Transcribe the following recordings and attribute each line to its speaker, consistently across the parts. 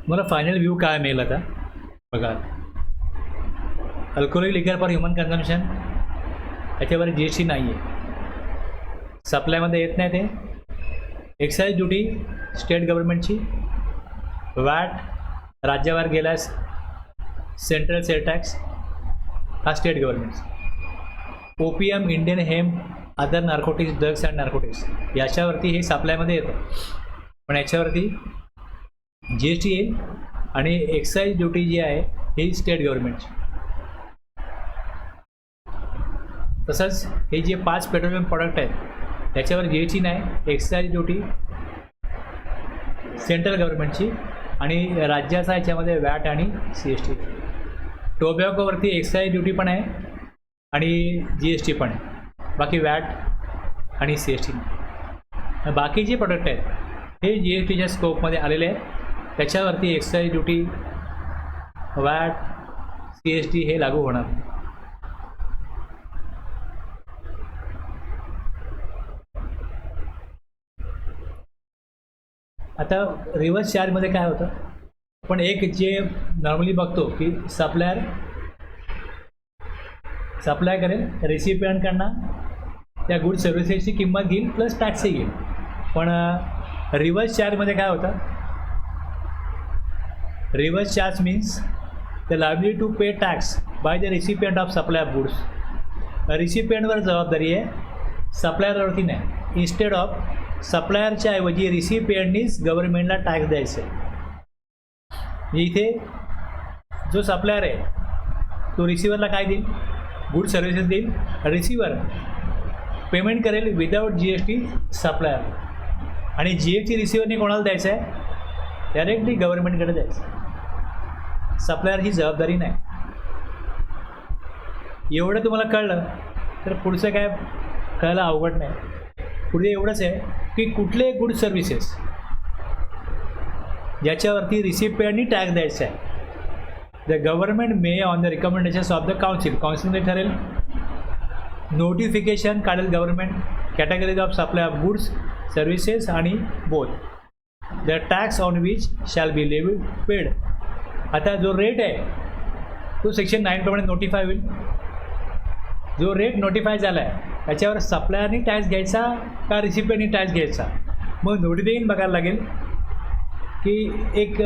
Speaker 1: मला final view काय मिळेल आता बघा. अल्कोहोलिक लिकर फॉर ह्युमन कन्झम्पशन याच्यावर जी एस टी नाही आहे, सप्लायमध्ये येत नाही. ते एक्साईज ड्युटी स्टेट गव्हर्नमेंटची, वॅट राज्यावर गेल्यास सेंट्रल सेल टॅक्स हा स्टेट गव्हर्नमेंटचा, opium Indian hemp other narcotics drugs and narcotics याच्यावरती हे सप्लायमध्ये येतं, पण याच्यावरती जी एस टी येईल. आणि एक्साईज ड्युटी जी आहे ही स्टेट गव्हर्नमेंटची. तसंच हे जे 5 पेट्रोलियम प्रॉडक्ट आहेत त्याच्यावर जी एस टी नाही, एक्साईज ड्युटी सेंट्रल गव्हर्नमेंटची आणि राज्याचा याच्यामध्ये वॅट आणि सी एस टी. टोबॅकोवरती एक्साईज ड्युटी पण आहे आणि जी एस टी पण आहे, बाकी वॅट आणि सी एस टी नाही. बाकी जे प्रोडक्ट आहेत हे जी एस टीच्या स्कोपमध्ये आलेले आहेत, त्याच्यावरती excise duty, VAT, C S T हे लागू होणार. आता रिव्हर्स चार्जमध्ये काय होतं, पण एक जे नॉर्मली बघतो की सप्लायर सप्लाय करेल, रेसिपियंटकडनं त्या गुड सर्व्हिसेसची किंमत घेईल प्लस टॅक्सही घेईल. पण रिव्हर्स चार्जमध्ये काय होतं, reverse charge means the liability to pay tax by the recipient of supply of goods. रिसिपियंटवर जबाबदारी आहे, सप्लायरवरती नाही. इन्स्टेड ऑफ सप्लायरच्या ऐवजी रिसिपियंटनीच गव्हर्नमेंटला टॅक्स द्यायचं आहे. इथे जो सप्लायर आहे तो रिसिव्हरला काय देईल, गुड सर्व्हिसेस देईल. रिसिव्हर पेमेंट करेल without G S T supplier, आणि जी एस टी रिसिव्हरने कोणाला द्यायचं आहे, डायरेक्टली गव्हर्नमेंटकडे द्यायचं. सप्लायरची जबाबदारी नाही. एवढं तुम्हाला कळलं तर पुढचं काय कळायला अवघड नाही. पुढे एवढंच आहे की कुठले गुड सर्व्हिसेस ज्याच्यावरती रिसिपियंटनी टॅक्स द्यायचा आहे, the government may on the recommendations of the काउन्सिलमध्ये ठरेल. नोटिफिकेशन काढेल government categories of supply of goods services आणि both. The tax on which shall be levied paid. आता जो रेट आहे तो सेक्शन 9 प्रमाणे नोटिफाय होईल. जो रेट नोटिफाय झाला आहे त्याच्यावर सप्लायरनी टॅक्स घ्यायचा का रिसिपियंटनी टॅक्स घ्यायचा, मग नोटिफिकेशन बघायला लागेल की एक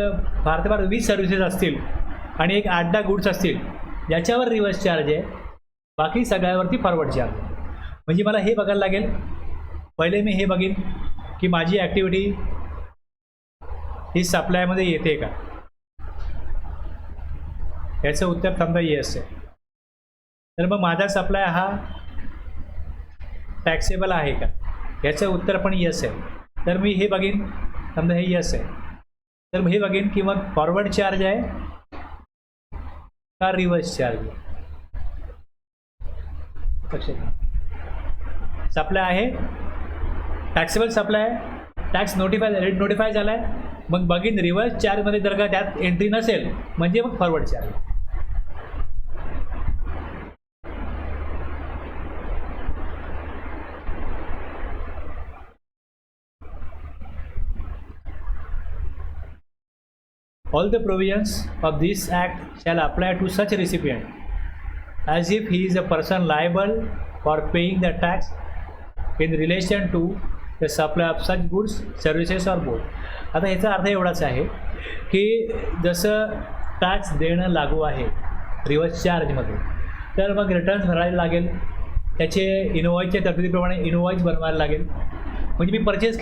Speaker 1: भारतभर 20 सर्व्हिसेस असतील आणि एक 8-10 गुड्स असतील ज्याच्यावर रिव्हर्स चार्ज आहे, बाकी सगळ्यावरती फॉरवर्ड चार्ज. म्हणजे मला हे बघायला लागेल, पहिले मी हे बघीन की माझी ॲक्टिव्हिटी ही सप्लायमध्ये येते का. याचं उत्तर समजा येस आहे, तर मग माझा सप्लाय हा टॅक्सेबल आहे का, याचं उत्तर पण येस आहे. तर मी हे बघीन, समजा हे येस आहे, तर मी हे बघीन की मग फॉरवर्ड चार्ज आहे का रिव्हर्स चार्ज आहे. सप्लाय आहे, टॅक्सेबल सप्लाय आहे, टॅक्स रेट नोटिफाय झाला आहे, मग बघीन रिव्हर्स चार्जमध्ये जर का त्यात एंट्री नसेल म्हणजे मग forward charge. All the provisions of this Act shall apply to such recipient as if he is a person liable for paying the tax in relation to the supply of such goods, services or both. आता याचा अर्थ एवढाच आहे की जसं tax देणं लागू आहे रिव्हर्स चार्जमध्ये, तर मग रिटर्न्स भरायला लागेल, त्याचे इनवॉइसच्या तरतुदीप्रमाणे इनवॉइस बनवायला लागेल. म्हणजे मी परचेज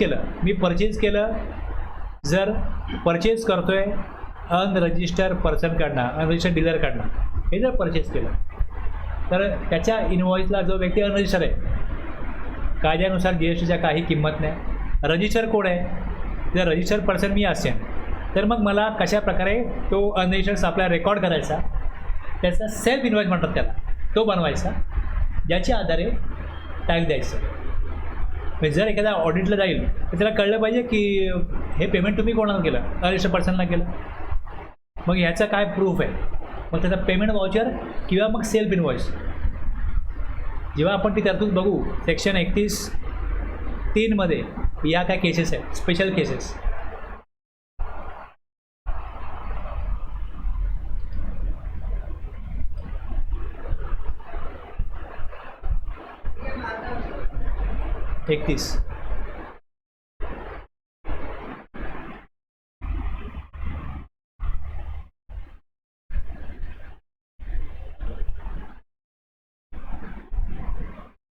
Speaker 1: केलं, जर परचेज करतो आहे अनरजिस्टर्ड पर्सनकडनं, अनरजिस्टर्ड डीलरकडनं, हे जर परचेस केलं तर त्याच्या इनवॉइसला जो व्यक्ती अनरजिस्टर्ड आहे कायद्यानुसार जी एस टीच्या काही किंमत नाही. रजिस्टर कोड आहे, जर रजिस्टर्ड पर्सन मी असेल तर मग मला कशा प्रकारे तो अनरजिस्टर्ड सप्लाय रेकॉर्ड करायचा, त्याचा सेल्फ इनवॉइस म्हणतात त्याला, तो बनवायचा, ज्याच्या आधारे टॅक्स द्यायचं. म्हणजे जर एखाद्या ऑडिटला जाईल तर त्याला कळलं पाहिजे की हे पेमेंट तुम्ही कोणाला केलं, अनरजिस्टर्ड पर्सनला केलं. मग ह्याचं काय प्रूफ आहे, मग त्याचा पेमेंट वाउचर किंवा मग सेल्फ इनवॉइस. जेव्हा आपण ती तरतूद बघू सेक्शन 31(3) मध्ये या काय केसेस आहेत, special cases. 31.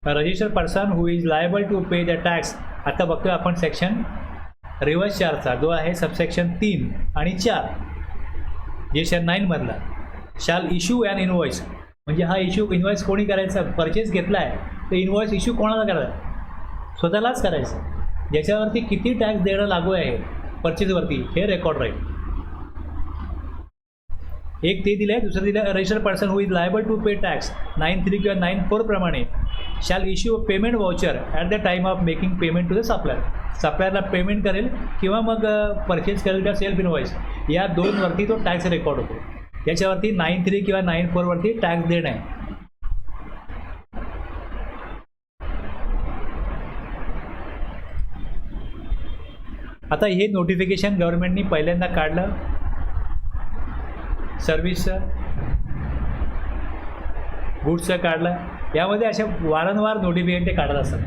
Speaker 1: Registered person who is liable to pay the tax. आता बघतोय आपण सेक्शन रिव्हर्स 4चा जो आहे सबसेक्शन 3 आणि 4 जे 9 मधला. शाल इश्यू ॲन इनवॉइस. म्हणजे हा इश्यू इनवॉइस कोणी करायचा? परचेस घेतला आहे तर इनवॉइस इश्यू कोणाला करायचा? स्वतःलाच करायचं. ज्याच्यावरती किती टॅक्स देणं लागू आहे परचेसवरती हे रेकॉर्ड राहील. एक ते दिलं आहे. दुसरं दिलं registered person who is liable to pay tax 9(3) किंवा 9(4) प्रमाणे shall issue a payment voucher at the time of making payment to the supplier. सप्लायरला पेमेंट करेल किंवा मग परचेस करेल त्या सेल्फ इनवॉइस, या दोनवरती तो टॅक्स रेकॉर्ड होतो. याच्यावरती 9(3) किंवा 9(4) वरती टॅक्स देणं आहे. आता हे नोटिफिकेशन गव्हर्नमेंटनी पहिल्यांदा काढलं सर्व्हिसचं, गुड्सचं काढलं. यामध्ये अशा वारंवार नोटिफिकेशन ते काढत असतात.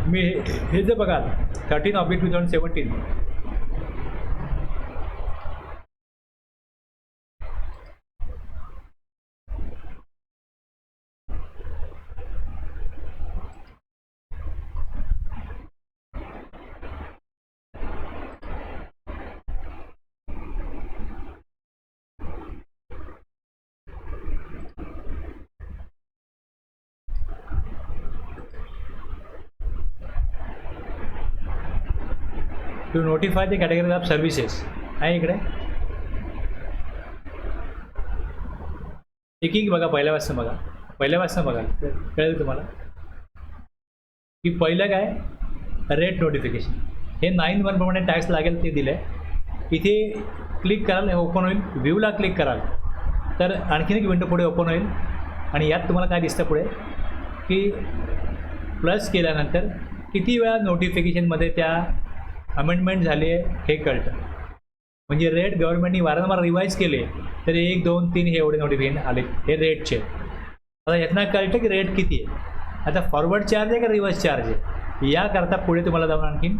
Speaker 1: मी हे जे बघाल 13/2017 to notify the category of services आहे इकडे. एक बघा, पहिल्यापासून बघा कळेल तुम्हाला की पहिलं काय रेट नोटिफिकेशन. हे 9(1) प्रमाणे टॅक्स लागेल ते दिलं आहे. इथे क्लिक कराल, हे ओपन होईल. व्ह्यूला क्लिक कराल तर आणखीन एक विंडो पुढे ओपन होईल आणि यात तुम्हाला काय दिसतं पुढे की प्लस केल्यानंतर किती वेळा नोटिफिकेशनमध्ये त्या अमेंडमेंट झाली आहे हे कळतं. म्हणजे रेट गव्हर्नमेंटनी वारंवार रिवाईज केले तर 1, 2, 3 हे एवढे नोटिफिकेशन आले हे रेटचे. आता यातनं कळतं की रेट किती आहे. आता फॉरवर्ड चार्ज आहे का रिव्हर्स चार्ज आहे याकरता पुढे तुम्हाला जाऊन आणखीन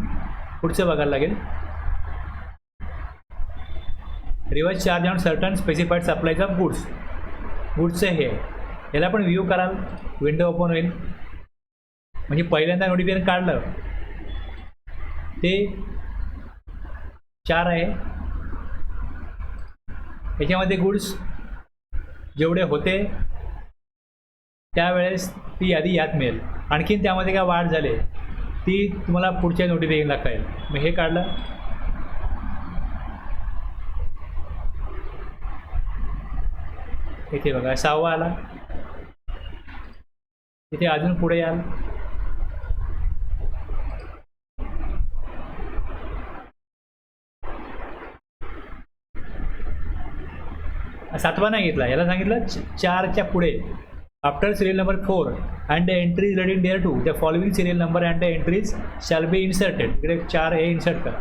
Speaker 1: पुढचं बघायला लागेल. Reverse charge on certain specified supplies of गुड्सचं हे याला पण व्ह्यू कराल, विंडो ओपन होईल. म्हणजे पहिल्यांदा नोटिफिकेशन काढलं ते 4 आहे. याच्यामध्ये गुड्स जेवढे होते त्यावेळेस ती यादी यात मिळेल. आणखीन त्यामध्ये काय वाढ झाली ती तुम्हाला पुढच्या नोटिफिकेशनला कळेल. मी हे काढलं, इथे बघा 6वा आला. इथे अजून पुढे याल, सातवा नाही घेतला, याला सांगितलं 4च्या पुढे after serial number 4 and the entries relating thereto the following serial number and the entries shall be inserted. इकडे 4 हे इन्सर्ट करा.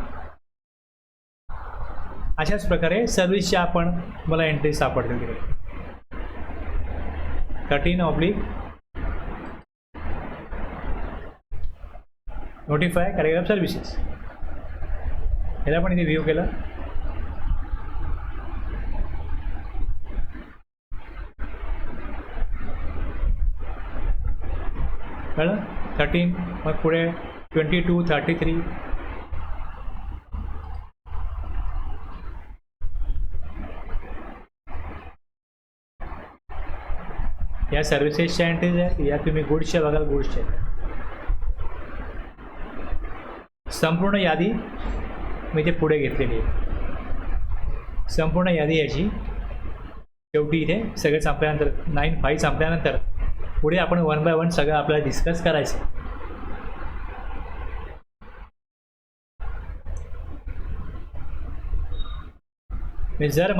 Speaker 1: अशाच प्रकारे सर्व्हिसच्या आपण मला एंट्री सापडतील. तिकडे 13/ नोटिफाय कॅटेगरी ऑफ सर्व्हिसेस. याला पण इथे व्ह्यू केलं. कळलं 13. मग पुढे 22, 33. या सर्व्हिसेसच्या एंट्रीज आहेत. या तुम्ही गुड्सच्या बघाल, गुड्सच्या संपूर्ण यादी मी ते पुढे घेतलेली आहे. संपूर्ण यादी याची शेवटी इथे सगळं संपल्यानंतर 9(5) संपल्यानंतर पुढे आपण 1 by 1 सगळं आपल्याला डिस्कस करायचं. जर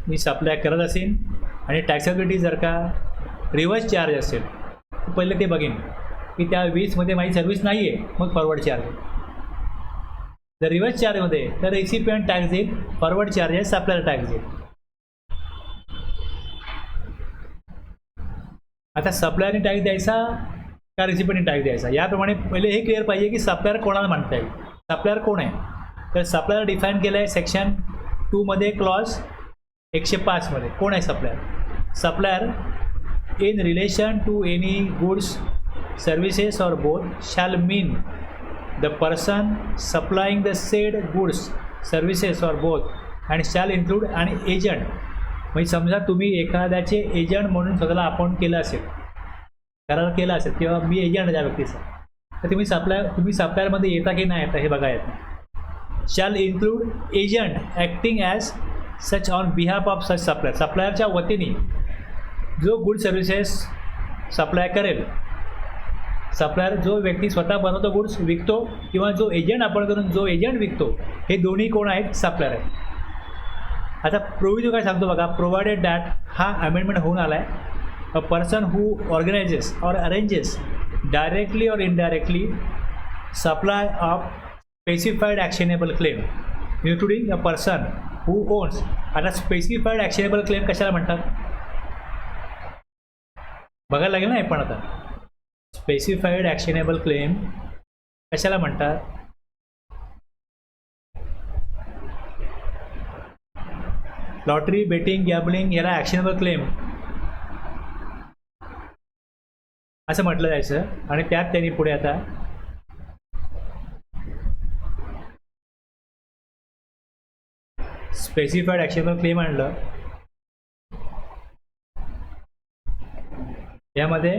Speaker 1: मी सप्लाय करत असेल आणि टॅक्सेबिलिटी जर का रिव्हर्स चार्ज असेल तर पहिले ते बघेन की त्या 20मध्ये माझी सर्व्हिस नाही आहे, मग फॉरवर्ड चार्ज आहे. जर रिव्हर्स चार्जमध्ये तर रेसिपियंट टॅक्स देईल, फॉरवर्ड चार्ज आहे सप्लायर टॅक्स देईल. आता सप्लायरने टॅक्स द्यायचा का रेसिपियंटने टॅक्स द्यायचा, याप्रमाणे पहिले हे क्लिअर पाहिजे की सप्लायर कोणाला म्हणता येईल. सप्लायर कोण आहे, तर सप्लायर डिफाईन केलं आहे सेक्शन 2 क्लॉज 105 कोण आहे सप्लायर. Supplier in relation to any goods services or both shall mean the person supplying the said goods services or both and shall include आणि एजंट. म्हणजे समजा तुम्ही एखाद्याचे एजंट म्हणून स्वतःला अपॉइंट केलं असेल, करार केला असेल किंवा मी एजंट त्या व्यक्तीचा, तर तुम्ही सप्लायरमध्ये येता की नाही येता हे बघा येत नाही. Shall include agent acting as such on behalf of such supplier. सप्लायरच्या वतीने जो गुड सर्व्हिसेस सप्लाय करेल, सप्लायर जो व्यक्ती स्वतः बनवतो गुड्स विकतो किंवा जो एजंट आपण करून जो एजंट विकतो, हे दोन्ही कोण आहेत, सप्लायर आहेत. आता प्रोव्हिजन काय सांगतो बघा, प्रोव्हाइडेड दॅट हा अमेंडमेंट होऊन आला आहे. अ person who organises or arranges directly or indirectly supply of specified actionable claim including a person who owns. आता स्पेसिफाईड ॲक्शनेबल क्लेम कशाला म्हणतात बघायला लागेल ना. हे पण आता स्पेसिफाईड ॲक्शनेबल क्लेम कशाला म्हणतात, लॉटरी बेटिंग गॅम्बलिंग याला ॲक्शनेबल क्लेम असं म्हटलं जायचं. आणि त्यात त्यांनी पुढे आता स्पेसिफाईड ॲक्शनेबल क्लेम आणलं. यामध्ये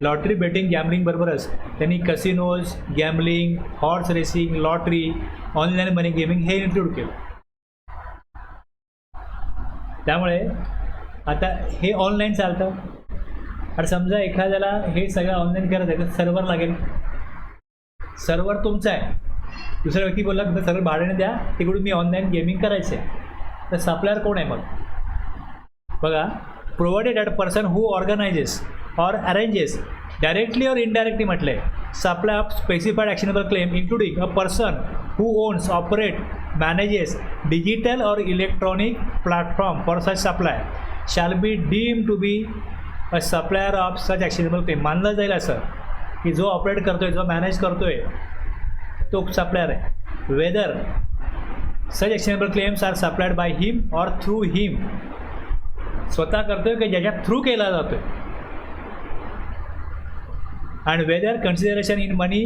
Speaker 1: लॉटरी बेटिंग गॅम्बलिंग बरोबरच त्यांनी casinos, gambling, horse racing, lottery, online money gaming हे इन्क्लूड केलं. त्यामुळे आता हे ऑनलाईन चालतं. आणि समजा एखाद्याला हे सगळं ऑनलाईन करत आहे तर सर्व्हर लागेल. सर्व्हर तुमचा आहे, दुसरा व्यक्ती बोलला तुम्ही सर्व्हर भाड्याने द्या, तिकडून मी ऑनलाईन गेमिंग करायचं आहे, तर सप्लायर कोण आहे मग बघा. Provided that person who organises or arranges directly or indirectly म्हटलं आहे supply of specified actionable claim including a person who owns operate manages digital or electronic platform for such supply shall be deem to be a supplier of such actionable claim. मानलं जाईल असं की जो operate करतो आहे, जो manage करतो आहे तो सप्लायर आहे. Whether such actionable claims are supplied by him or through हिम. स्वतः करतो आहे की ज्याच्या थ्रू केला जातो आहे. And whether consideration in money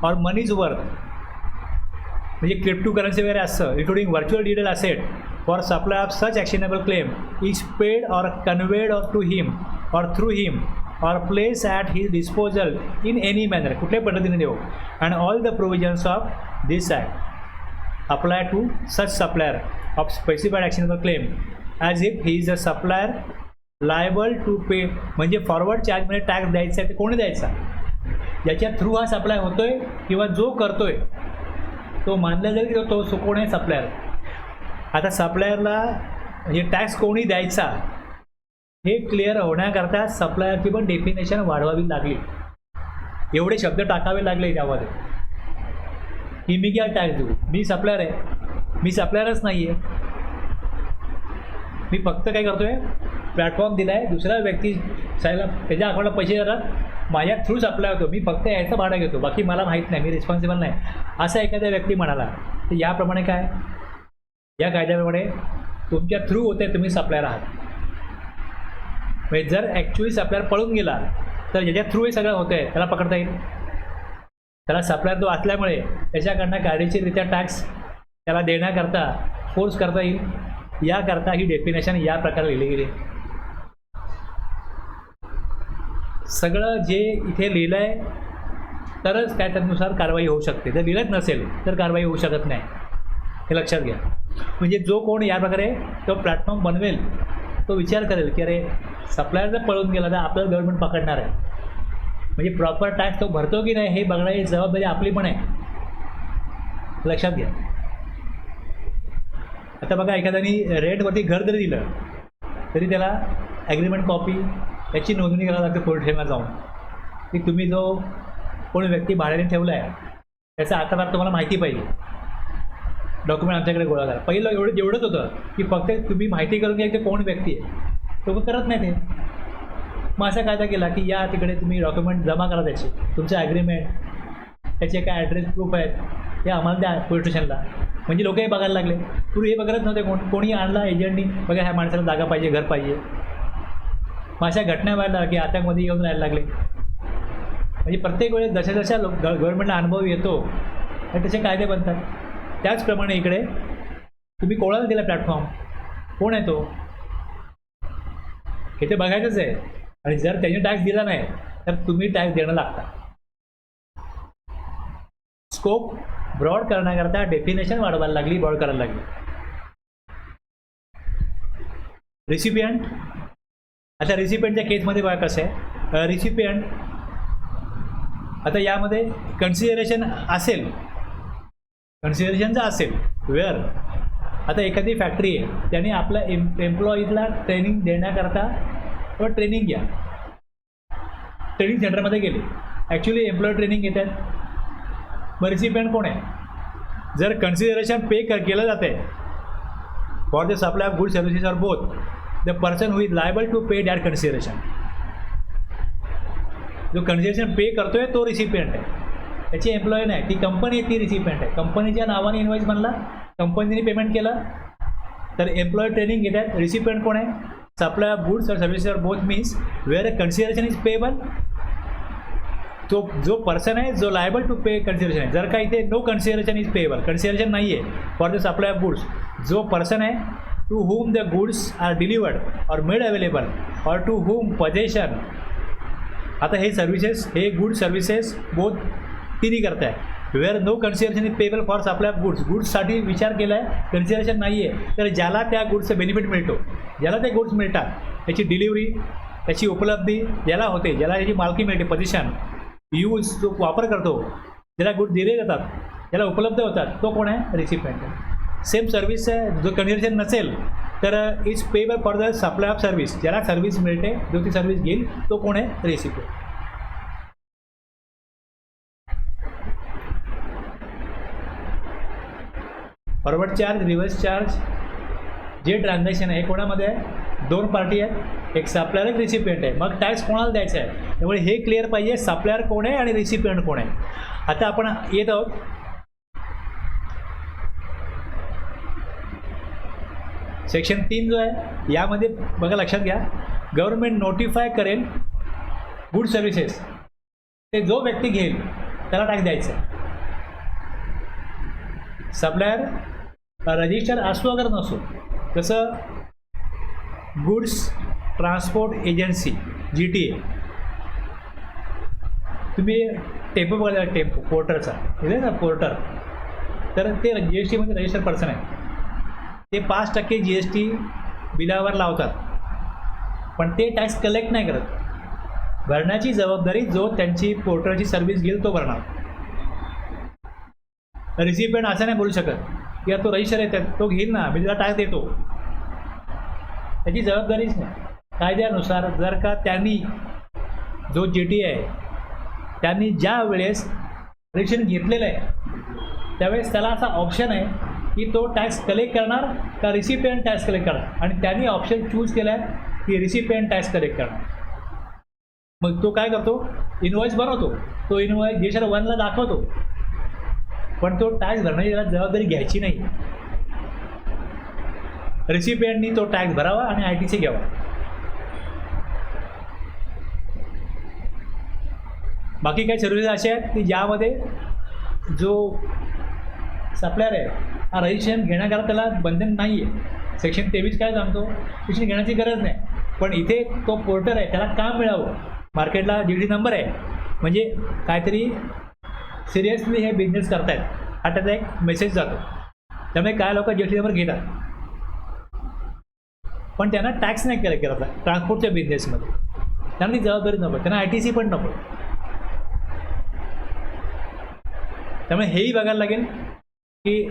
Speaker 1: or money's worth म्हणजे क्रिप्टो करन्सी वगैरे असतं including virtual digital asset for supply of such actionable claim is paid or conveyed or to him or through him or place at his disposal in any manner. कुठल्याही पद्धतीने देऊ. And all the provisions of this act apply to such supplier of specified actionable claim as if he is a supplier liable to पे. म्हणजे forward चार्जमध्ये tax द्यायचा आहे ते कोणी द्यायचा, ज्याच्या थ्रू हा सप्लाय होतो आहे किंवा जो करतो आहे तो मानला जाईल की तो कोण आहे, सप्लायर. आता सप्लायरला म्हणजे टॅक्स कोणी द्यायचा हे क्लिअर होण्याकरता सप्लायरची पण डेफिनेशन वाढवावी लागली. एवढे शब्द टाकावे लागले त्यामध्ये की मी क्या टॅक्स देऊ, मी सप्लायर आहे, मी सप्लायरच नाही आहे. मी फक्त काय करतो आहे, प्लॅटफॉर्म दिला आहे, दुसरा व्यक्ती सायला त्याच्या अकाउंटला पैसे जातात, माझ्या थ्रू सप्लाय होतो, मी फक्त याचं भाडं घेतो, बाकी मला माहीत नाही, मी रिस्पॉन्सिबल नाही, असं एखाद्या व्यक्ती म्हणाला तर याप्रमाणे काय, या कायद्याप्रमाणे तुमच्या थ्रू होते, तुम्ही सप्लायर आहात. म्हणजे जर ॲक्च्युली सप्लायर पळून गेला तर ज्याच्या थ्रू हे सगळं होतं आहे त्याला पकडता येईल. त्याला सप्लायर तो असल्यामुळे त्याच्याकडनं कायदेशीररित्या टॅक्स त्याला देण्याकरता फोर्स करता येईल. याकरता ही डेफिनेशन या प्रकारे लिहिली गेली. सगळं जे इथे लिहिलं आहे तरच काय त्यानुसार कारवाई होऊ शकते, जर लिहिलंच नसेल तर कारवाई होऊ शकत नाही, हे लक्षात घ्या. म्हणजे जो कोण या प्रकारे तो प्लॅटफॉर्म बनवेल तो विचार करेल की अरे सप्लायर जर पळून गेला तर आपल्याला गव्हर्नमेंट पकडणार आहे, म्हणजे प्रॉपर टॅक्स तो भरतो की नाही हे बघण्याची जबाबदारी आपली पण आहे, लक्षात घ्या. आता बघा एखाद्याने रेंटवरती घर जरी दिलं तरी त्याला ॲग्रीमेंट कॉपी याची नोंदणी करायला लागते पोलीस स्टेशनला जाऊन की तुम्ही जो कोणी व्यक्ती भाड्याने ठेवला आहे त्याचा आतापर्यंत तुम्हाला माहिती पाहिजे, डॉक्युमेंट आमच्याकडे गोळा करा. पहिलं एवढंच होतं की फक्त तुम्ही माहिती करून घ्या की कोण व्यक्ती आहे, तो करत नाही ते. मग असा कायदा केला की या तिकडे तुम्ही डॉक्युमेंट जमा करा त्याचे, तुमचे ॲग्रीमेंट, त्याचे काय ॲड्रेस प्रूफ आहेत हे आम्हाला द्या पोलीस स्टेशनला. म्हणजे लोकही बघायला लागले. पूर्वी हे बघत नव्हते, कोणी आणला एजंटनी, बघा ह्या माणसाला जागा पाहिजे, घर पाहिजे. मग अशा घटना व्हायला की आतंकमध्ये येऊन राहायला लागले. म्हणजे प्रत्येक वेळेस जशा जशा गव्हर्नमेंटला अनुभव येतो तसे कायदे बनतात. त्याचप्रमाणे इकडे तुम्ही कोणाला दिला प्लॅटफॉर्म, कोण आहे तो, हे ते बघायचंच आहे. आणि जर त्याने टॅक्स दिला नाही तर तुम्ही टॅक्स देणं लागता. स्कोप ब्रॉड करण्याकरता डेफिनेशन वाढवायला लागली, ब्रॉड करायला लागली. रिसिपियंट, आता रिसिपियंटच्या केसमध्ये बघा कसं आहे. रिसिपियंट आता यामध्ये कन्सिडरेशन असेल, कन्सिडरेशनचं असेल वेअर आता एखादी फॅक्टरी आहे, त्याने आपल्या एम्प्लॉईजला ट्रेनिंग देण्याकरता किंवा ट्रेनिंग घ्या, ट्रेनिंग सेंटरमध्ये गेले, ॲक्च्युली एम्प्लॉई ट्रेनिंग घेतात. मग रिसिपियंट कोण आहे? जर कन्सिडरेशन पे केलं जातं आहे for the supply of good services or both, the person who is liable to pay that consideration. जो कन्सिडरेशन पे करतोय तो रिसिपियंट आहे, त्याची एम्प्लॉई नाही, ती कंपनी आहे, ती रिसिपियंट आहे. कंपनीच्या नावाने इन्व्हॉइस बनला, कंपनीने पेमेंट केलं, तर एम्प्लॉई ट्रेनिंग घेतात. रिसिपियंट कोण आहे? Supply of goods or services or both means where a consideration is payable. तो जो पर्सन आहे जो लायबल टू पे कन्सिडरेशन आहे. जर का इथे no consideration is payable, consideration नाही आहे for the supply of goods, जो पर्सन आहे to whom the goods are delivered or made available or to whom possession. आता हे सर्व्हिसेस, हे गुड सर्व्हिसेस बोथ तिन्ही करताय. Where no consideration is payable for supply of goods, गुड्ससाठी विचार केला आहे, कन्सिडरेशन नाही आहे, तर ज्याला त्या गुड्सचं बेनिफिट मिळतो, ज्याला ते गुड्स मिळतात, त्याची डिलिव्हरी, त्याची उपलब्धी ज्याला होते, ज्याला त्याची मालकी मिळते, पोझिशन, यूज, जो वापर करतो, ज्याला गुड्स दिले जातात, ज्याला उपलब्ध होतात, तो कोण आहे? रिसिपियंट. सेम सर्व्हिस आहे, जो कन्सिडरेशन नसेल तर is payable for the supply of service, ज्याला सर्व्हिस मिळते, जो ती सर्व्हिस घेईल, तो कोण आहे? Recipient. Forward charge, reverse charge, जे ट्रान्झॅक्शन आहे कोणामध्ये आहे? दोन पार्टी आहेत, एक सप्लायर, एक रिसिपियंट आहे. मग टॅक्स कोणाला द्यायचा आहे? त्यामुळे हे क्लिअर पाहिजे, सप्लायर कोण आहे आणि रिसिपियंट कोण आहे. आता आपण येत आहोत सेक्शन 3 जो आहे, यामध्ये बघा लक्षात घ्या, गव्हर्नमेंट नोटिफाय करेल गुड सर्व्हिसेस, ते जो व्यक्ती घेईल त्याला टॅक्स द्यायचा आहे. सप्लायर रजिस्टर असो अगर नसो, जसं गुड्स ट्रान्सपोर्ट एजन्सी GTA, तुम्ही टेम्पो बघा, टेम्पो पोर्टरचा आहे ना, पोर्टर, तर ते GSTमध्ये रजिस्टर पर्सन आहे, ते 5% GST बिलावर लावतात, पण ते टॅक्स कलेक्ट नाही करत. भरण्याची जबाबदारी जो त्यांची पोर्टरची सर्व्हिस घेईल तो भरणार. रिसिपियंट असं नाही बोलू शकत की तो रजिस्टर आहे तो घेईल ना, मी त्याला टॅक्स देतो, त्याची जबाबदारीच नाही. कायद्यानुसार जर का त्यांनी, जो GTA आहे, त्यांनी ज्या वेळेस रजिस्ट्रेशन घेतलेलं आहे त्यावेळेस त्याला असा ऑप्शन आहे की तो टॅक्स कलेक्ट करणार का रिसिपियंट टॅक्स कलेक्ट करणार, आणि त्यांनी ऑप्शन चूज केला आहे की रिसिपियंट टॅक्स कलेक्ट करणार. मग तो काय करतो? इन्व्हॉइस बनवतो, तो इन्व्हॉइस GSR 1ला दाखवतो, पण तो टॅक्स भरण्याची त्याला जबाबदारी घ्यायची नाही. रिसिपियंटनी तो टॅक्स भरावा आणि ITC घ्यावा. बाकी काही सर्व्हिसेस अशा आहेत की ज्यामध्ये जो सप्लायर आहे हा रजिस्ट्रेशन घेण्याकरता त्याला बंधन नाही आहे. सेक्शन 23 काय सांगतो? रजिस्ट्रेशन घेण्याची गरज नाही, पण इथे तो पोर्टर आहे त्याला काम मिळावं, मार्केटला GT नंबर आहे, म्हणजे काहीतरी सिरियसली हे बिझनेस करतायत हा त्याचा एक मेसेज जातो. त्यामुळे काय लोक GT नंबर घेतात, पण त्यांना टॅक्स नाही कलेक्ट करत ट्रान्सपोर्टच्या बिझनेसमध्ये, त्यांना ती जबाबदारी नको, त्यांना ITC पण नको. त्यामुळे हेही बघायला लागेल की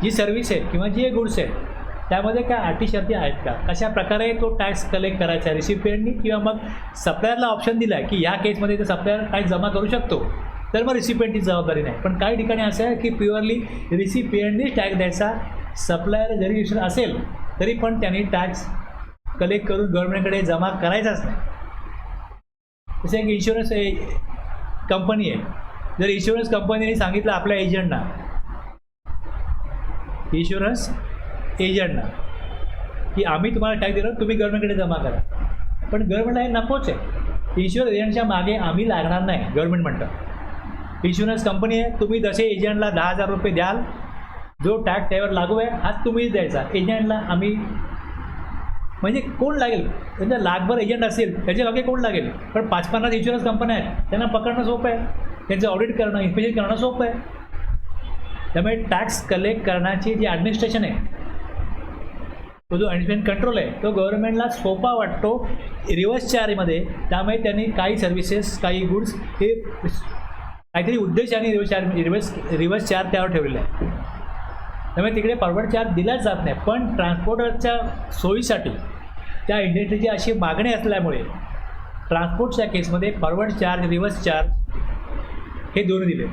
Speaker 1: जी सर्व्हिस आहे किंवा जे गुड्स आहेत त्यामध्ये काय अटी शर्ती आहेत का, कशा प्रकारे तो टॅक्स कलेक्ट करायचा आहे रिसिपियंटनी, किंवा मग सप्लायरला ऑप्शन दिला आहे की या केसमध्ये तर सप्लायर टॅक्स जमा करू शकतो, तर मग रिसिपियंटची जबाबदारी नाही. पण काही ठिकाणी असं आहे की प्युअरली रिसिपियंटनीच टॅक्स द्यायचा, सप्लायर जरी रजिस्टर असेल तरी पण त्यांनी टॅक्स कलेक्ट करून गव्हर्नमेंटकडे जमा करायचाच नाही. जसं एक इन्शुरन्स कंपनी आहे. जर इन्शुरन्स कंपनीने सांगितलं आपल्या एजंटना, इन्शुरन्स एजंटना, की आम्ही तुम्हाला टॅक्स दिलं, तुम्ही गव्हर्नमेंटकडे जमा करा, पण गव्हर्नमेंटला हे नकोच आहे. इन्शुरन्स एजंटच्या मागे आम्ही लागणार नाही. गव्हर्नमेंट म्हणतं इन्शुरन्स कंपनी आहे, तुम्ही जसे एजंटला 10,000 रुपये द्याल, जो टॅक्स त्यावर लागू आहे हाच तुम्हीच द्यायचा. एजंटला आम्ही, म्हणजे कोण लागेल, त्यांच्या लाखभर एजंट असेल त्याच्या मागे कोण लागेल, पण 5-50 इन्शुरन्स कंपन्या आहेत, त्यांना पकडणं सोपं आहे, त्यांचं ऑडिट करणं, इन्स्पेक्शन करणं सोपं आहे. त्यामुळे टॅक्स कलेक्ट करण्याची जी ॲडमिनिस्ट्रेशन आहे, तो जो ॲडमिनिस्ट्रेशन कंट्रोल आहे, तो गव्हर्नमेंटला सोपा वाटतो रिव्हर्स चार्जमध्ये. त्यामुळे त्यांनी काही सर्व्हिसेस, काही गुड्स हे काहीतरी उद्देशाने रिव्हर्स चार्ज त्यावर ठेवलेला आहे. त्यामुळे तिकडे फॉरवर्ड चार्ज दिलाच जात नाही. पण ट्रान्सपोर्टरच्या सोयीसाठी त्या इंडस्ट्रीची अशी मागणी असल्यामुळे ट्रान्सपोर्टच्या केसमध्ये फॉरवर्ड चार्ज, रिव्हर्स चार्ज हे दोन्ही दिले.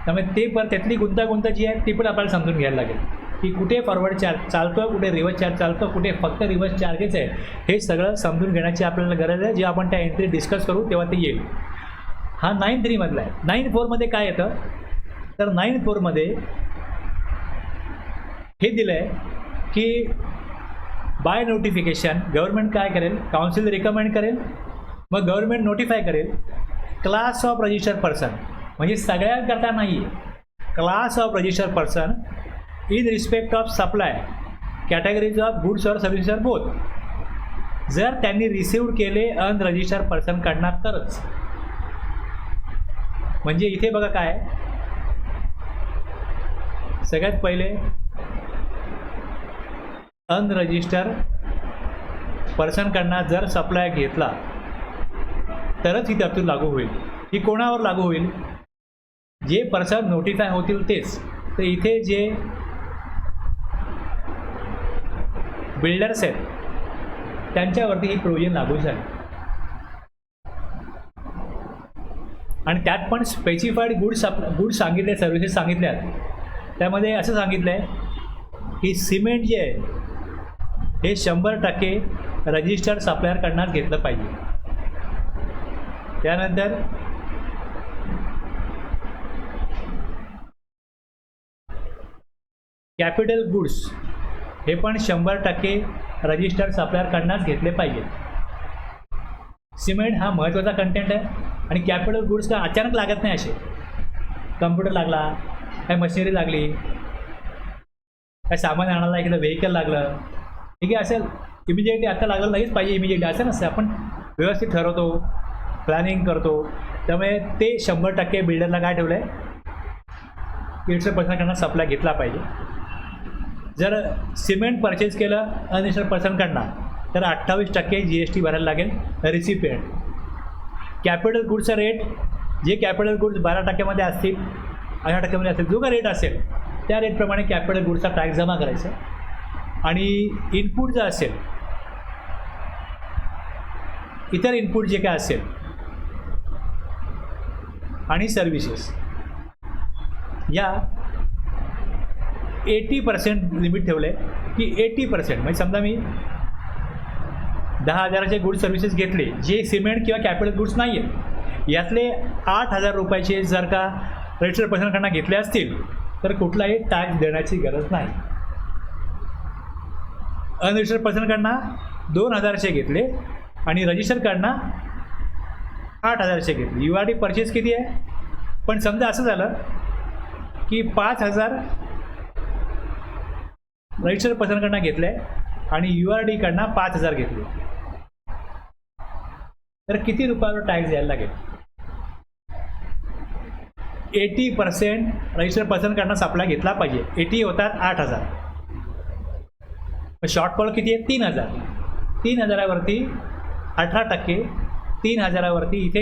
Speaker 1: त्यामुळे ते पण त्यातली गुंतागुंत जी आहे ती पण आपल्याला समजून घ्यायला लागेल, की कुठे फॉरवर्ड चार्ज चालतो, कुठे रिव्हर्स चार्ज चालतो, कुठे फक्त रिव्हर्स चार्जेस आहे. हे सगळं समजून घेण्याची आपल्याला गरज आहे. जे आपण त्या एंट्री डिस्कस करू तेव्हा ते येईल. हा 9.3 मधला आहे. 9.4 काय येतं, तर 9.4 हे दिलं आहे की बाय नोटिफिकेशन गव्हर्नमेंट काय करेल, काउन्सिल रिकमेंड करेल, मग गव्हर्नमेंट नोटिफाय करेल क्लास ऑफ रजिस्टर्ड पर्सन, म्हणजे सगळ्यांकरता नाही आहे, class of registered person in respect of supply categories of goods or services or both. जर त्यांनी रिसिव्ड केले अनरजिस्टर्ड पर्सनकडनं तरच. म्हणजे इथे बघा काय, सगळ्यात पहिले अनरजिस्टर्ड पर्सनकडनं जर सप्लाय घेतला तरच ही तरतूद लागू होईल. ही कोणावर लागू होईल, जे पर्सन नोटिफाय होतील तेच. तर इथे जे बिल्डर्स आहेत त्यांच्यावरती ही प्रोव्हिजन लागू झाली. आणि त्यात पण स्पेसिफाईड गुड्स सांगितले, सर्व्हिसेस सांगितल्या. त्यामध्ये असं सांगितलं आहे की सिमेंट जे आहे हे 100% रजिस्टर्ड सप्लायरकडनं घेतलं पाहिजे. त्यानंतर कॅपिटल गुड्स हे पण 100% रजिस्टर्ड सप्लायरकडनंच घेतले पाहिजे. सिमेंट हा महत्त्वाचा कंटेंट आहे. आणि कॅपिटल गुड्स का अचानक लागत नाही. असे कम्प्युटर लागला, काय मशिनरी लागली, काय सामान आणायला एखादं व्हेकल लागलं, ठीक आहे, असेल इमिजिएटली आता लागलं लगेच पाहिजे, इमिजिएटली असं नसतं. आपण व्यवस्थित ठरवतो, प्लॅनिंग करतो. त्यामुळे ते 100% बिल्डरला काय ठेवलं आहे, 100% सप्लाय घेतला पाहिजे. जर सिमेंट परचेस केलं अनरजिस्टर्ड पर्सनकडनं तर 28% GST भरायला लागेल रिसिपिएंट. कॅपिटल गुड्सचा रेट, जे कॅपिटल गुड्स 12% असतील, 18% असतील, जो काय रेट असेल त्या रेटप्रमाणे कॅपिटल गुड्सचा टॅक्स जमा करायचा. आणि इनपुट जर असेल, इतर इनपुट जे काय असेल आणि सर्व्हिसेस, या 80% लिमिट ठेवलं आहे की 80%. म्हणजे समजा मी 10,000चे गुड्स सर्व्हिसेस घेतले जे सिमेंट किंवा कॅपिटल गुड्स नाही आहेत, यातले 8,000 रुपयाचे जर का रजिस्टर्ड पर्सनकडनं घेतले असतील तर कुठलाही टॅक्स देण्याची गरज नाही. अनरजिस्टर्ड पर्सनकडनं 2,000चे घेतले आणि रजिस्टरकडनं 8,000चे घेतले. URD परचेस किती आहे, पण समजा असं झालं की 5,000 रजिस्टर्ड पर्सनकडनं घेतले आणि URDकडनं 5,000 घेतले, तर किती रुपयावर टॅक्स द्यायला लागेल. 80% रजिस्टर्ड पर्सनकडनं सप्लाय घेतला पाहिजे. 80 होतात 8,000. शॉर्टफॉल किती आहे, 3,000. 3,000वरती 18%, 3,000वरती इथे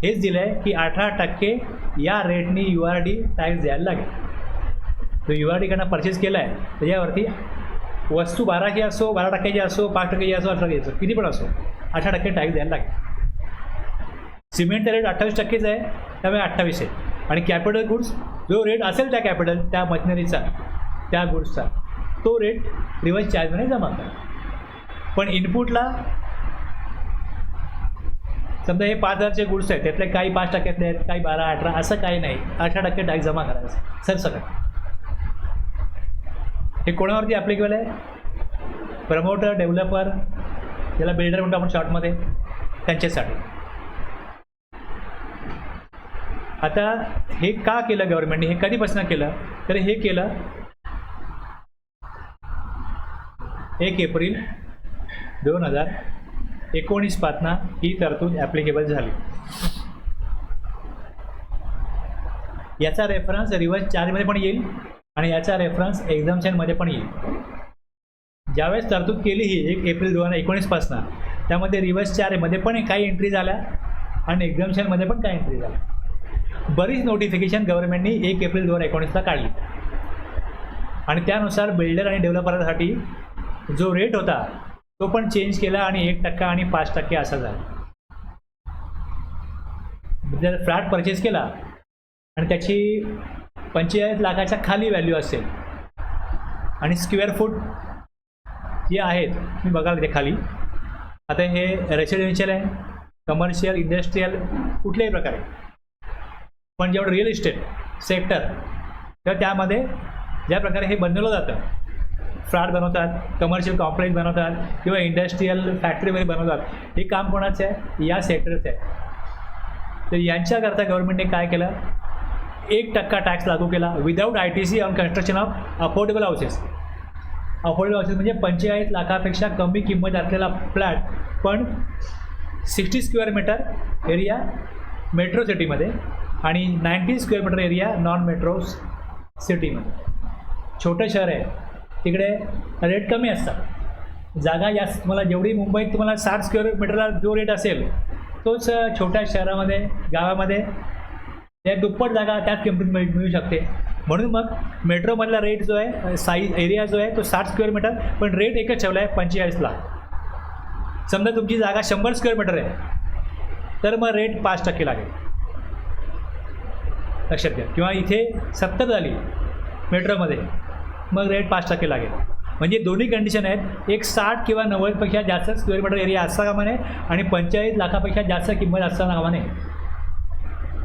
Speaker 1: हेच दिलं आहे की 18% या रेटनी URD टॅक्स द्यायला लागेल. तो URDकडनं परचेस केला आहे त्याच्यावरती वस्तू 12ची असो, 12%ची असो, 5%ची असो, 18%ची असो, किती पण असो, 18% टॅक्स द्यायला लागेल. सिमेंटचा रेट 28%च आहे, त्यामुळे 28 आहे. आणि कॅपिटल गुड्स जो रेट असेल त्या कॅपिटल, त्या मशिनरीचा, त्या गुड्सचा, तो रेट रिव्हर्स चार्जमध्ये जमा करा. पण इनपुटला समजा हे 5,000चे गुड्स आहेत, त्यातले काही 5% आहेत, काही 12-18, असं काही नाही. 18% टॅक्स जमा करायचं सरसकट. हे कोणावरती ॲप्लिकेबल आहे? प्रमोटर, डेव्हलपर, ज्याला बिल्डर म्हणतो आपण शॉर्टमध्ये, त्यांच्यासाठी. आता हे का केलं गव्हर्नमेंटने? हे कधीपासून केलं? तर हे केलं 1 एप्रिल 2019 पासून ही तरतूद ॲप्लिकेबल झाली. याचा रेफरन्स रिव्हर्स चार्जमध्ये पण येईल आणि याचा रेफरन्स एक्झाम्पशनमध्ये पण येईल. ज्यावेळेस तरतूद केली ही 1 एप्रिल 2019 पासून, त्यामध्ये रिव्हर्स चार्जमध्ये पण काही एंट्री झाल्या आणि एक्झाम्पशनमध्ये पण काही एंट्री झाल्या. बरीच नोटिफिकेशन गव्हर्नमेंटनी 1 एप्रिल 2019ला काढली आणि त्यानुसार बिल्डर आणि डेव्हलपरसाठी जो रेट होता तो पण चेंज केला आणि 1% आणि 5% असा झाला. जर फ्लॅट परचेस केला आणि त्याची 45 लाखाच्या खाली व्हॅल्यू असेल आणि स्क्वेअर फूट जे आहेत तुम्ही बघाल ते खाली, आता हे रेसिडेन्शियल आहे, कमर्शियल, इंडस्ट्रीयल, कुठल्याही प्रकारे, पण जेवढं रिअल इस्टेट सेक्टर तर त्यामध्ये ज्या प्रकारे हे बनवलं जातं, फ्लॅट बनवतात, कमर्शियल कॉम्प्लेक्स बनवतात किंवा इंडस्ट्रीयल फॅक्टरीमध्ये बनवतात, हे काम कोणाचं आहे? या सेक्टरचं आहे. तर यांच्याकरता गव्हर्नमेंटने काय केलं? 1% टॅक्स लागू केला without ITC on construction of affordable houses. Affordable houses म्हणजे 45 लाखापेक्षा कमी किंमत असलेला फ्लॅट, पण 60 स्क्वेअर मीटर एरिया मेट्रो सिटीमध्ये आणि 90 square metre area non metro सिटीमध्ये. छोटं शहर आहे तिकडे रेट कमी असतात. जागा या तुम्हाला जेवढी मुंबईत तुम्हाला 60 स्क्वेअर मीटरला जो रेट असेल तोच छोट्या शहरामध्ये, गावामध्ये त्या दुप्पट जागा त्याच किंमतीत मिळू शकते. म्हणून मग मेट्रोमधला रेट जो आहे, साईज एरिया जो आहे तो 60 स्क्वेअर मीटर, पण रेट एकच ठेवला आहे 45 लाख. समजा तुमची जागा 100 स्क्वेअर मीटर आहे तर मग रेट 5% लागेल, लक्षात घ्या. किंवा इथे 70 झाली मेट्रोमध्ये, मग रेट 5% लागेल. म्हणजे दोन्ही कंडिशन आहेत, एक 60 किंवा 90पेक्षा जास्त स्क्वेअर मीटर एरिया असता कामा नये आणि 45 लाखापेक्षा जास्त किंमत असताना कामा नये.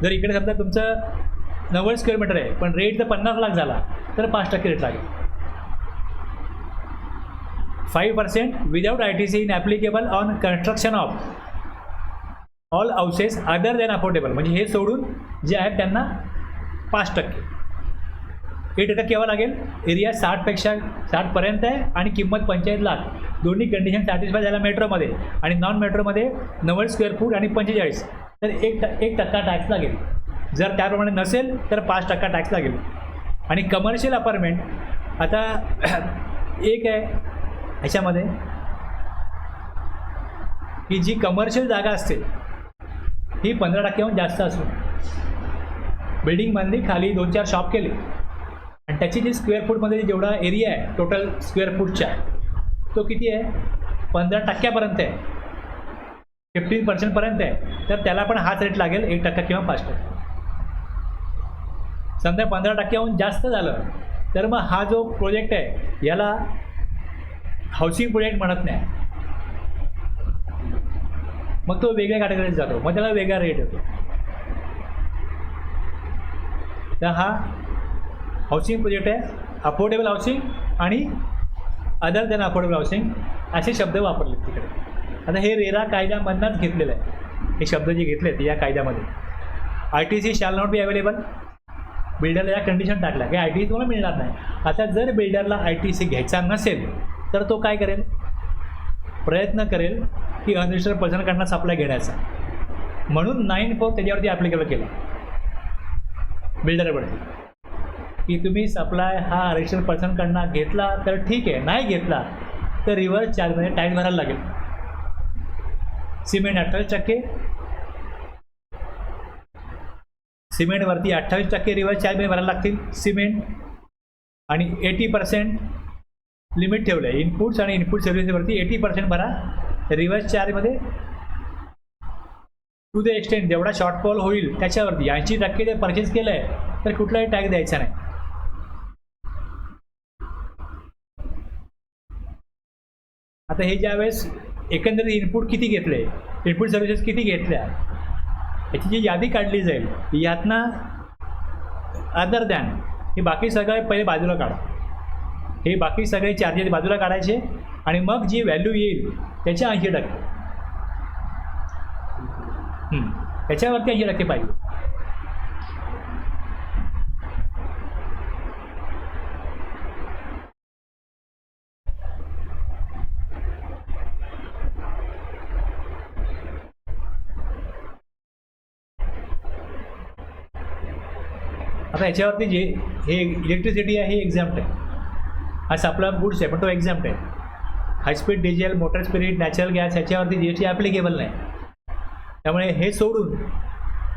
Speaker 1: जर इकडे समजा तुमचं 90 स्क्वेअर मीटर आहे पण रेट जर 50 लाख झाला तर 5% रेट लागेल. 5% without ITC in applicable on construction of all houses other than affordable, म्हणजे हे सोडून जे आहेत त्यांना 5%. 8% केव्हा लागेल? एरिया 60पर्यंत आहे आणि किंमत 45 लाख. दोन्ही कंडिशन सॅटिस्फाय झाल्या मेट्रोमध्ये आणि नॉन मेट्रोमध्ये 90 स्क्वेअर फूट आणि 45, तर 1% टॅक्स लागेल. जर त्याप्रमाणे नसेल तर 5% टॅक्स लागेल. आणि कमर्शियल अपार्टमेंट आता एक आहे ह्याच्यामध्ये की जी कमर्शियल जागा असते ही 15%हून जास्त असून बिल्डिंगमधली खाली 2-4 शॉप केले आणि त्याची जी स्क्वेअर फूटमध्ये जेवढा एरिया आहे टोटल स्क्वेअर फूटच्या तो किती आहे? 15%पर्यंत आहे, 15% आहे, तर त्याला पण हाच रेट लागेल 1% किंवा 5%. समजा 15%हून जास्त झालं तर मग हा जो प्रोजेक्ट आहे याला हाऊसिंग प्रोजेक्ट म्हणत नाही, मग तो वेगळ्या कॅटेगरीत जातो, मग त्याला वेगळा रेट येतो. तर हा हाऊसिंग प्रोजेक्ट आहे, अफोर्डेबल हाऊसिंग आणि अदर दॅन अफोर्डेबल हाऊसिंग असे शब्द वापरले तिकडे. आता हे रेरा कायद्यामधनंच घेतलेलं आहे, हे शब्द जे घेतलेत या कायद्यामध्ये. ITC shall not be available, बिल्डरला या कंडिशन टाकल्या की ITC तुम्हाला मिळणार नाही. आता जर बिल्डरला ITC घ्यायचा नसेल तर तो काय करेल? प्रयत्न करेल की अनरजिस्टर्ड पर्सनकडनं सप्लाय घेण्याचा. म्हणून 9(4) त्याच्यावरती ॲप्लिकेबल केला बिल्डरवरती की तुम्ही सप्लाय हा रजिस्टर्ड पर्सनकडनं घेतला तर ठीक आहे, नाही घेतला तर रिव्हर्स चार्जमध्ये टॅक्स भरायला लागेल. सिमेंट 28%, सिमेंटवरती 28% रिव्हर्स चार्जमध्ये भरायला लागतील सिमेंट, आणि 80% लिमिट ठेवलं आहे. इनपुट्स आणि इनपुट सर्व्हिसवरती 80% भरा रिव्हर्स चार्जमध्ये. टू द एक्सटेंट जेवढा शॉर्टफॉल होईल त्याच्यावरती 80% जर परचेस केलं आहे तर कुठलाही टॅक्स द्यायचा नाही. आता हे ज्यावेळेस एकंदरीत इनपुट किती घेतले, इनपुट सर्व्हिसेस किती घेतल्या, याची जी यादी काढली जाईल यातनं अदर दॅन हे बाकी सगळे पहिले बाजूला काढा. हे बाकी सगळे चार्जेस बाजूला काढायचे आणि मग जी व्हॅल्यू येईल त्याच्या 80%, त्याच्यावरती 80% पाहिजे. आता याच्यावरती जे हे इलेक्ट्रिसिटी आहे हे एक्झाम्प्ट आहे, हा सप्लाय गुड्स आहे पण तो एक्झाम्प्ट आहे. High speed diesel, motor spirit, natural gas याच्यावरती GST ॲप्लिकेबल नाही. त्यामुळे हे सोडून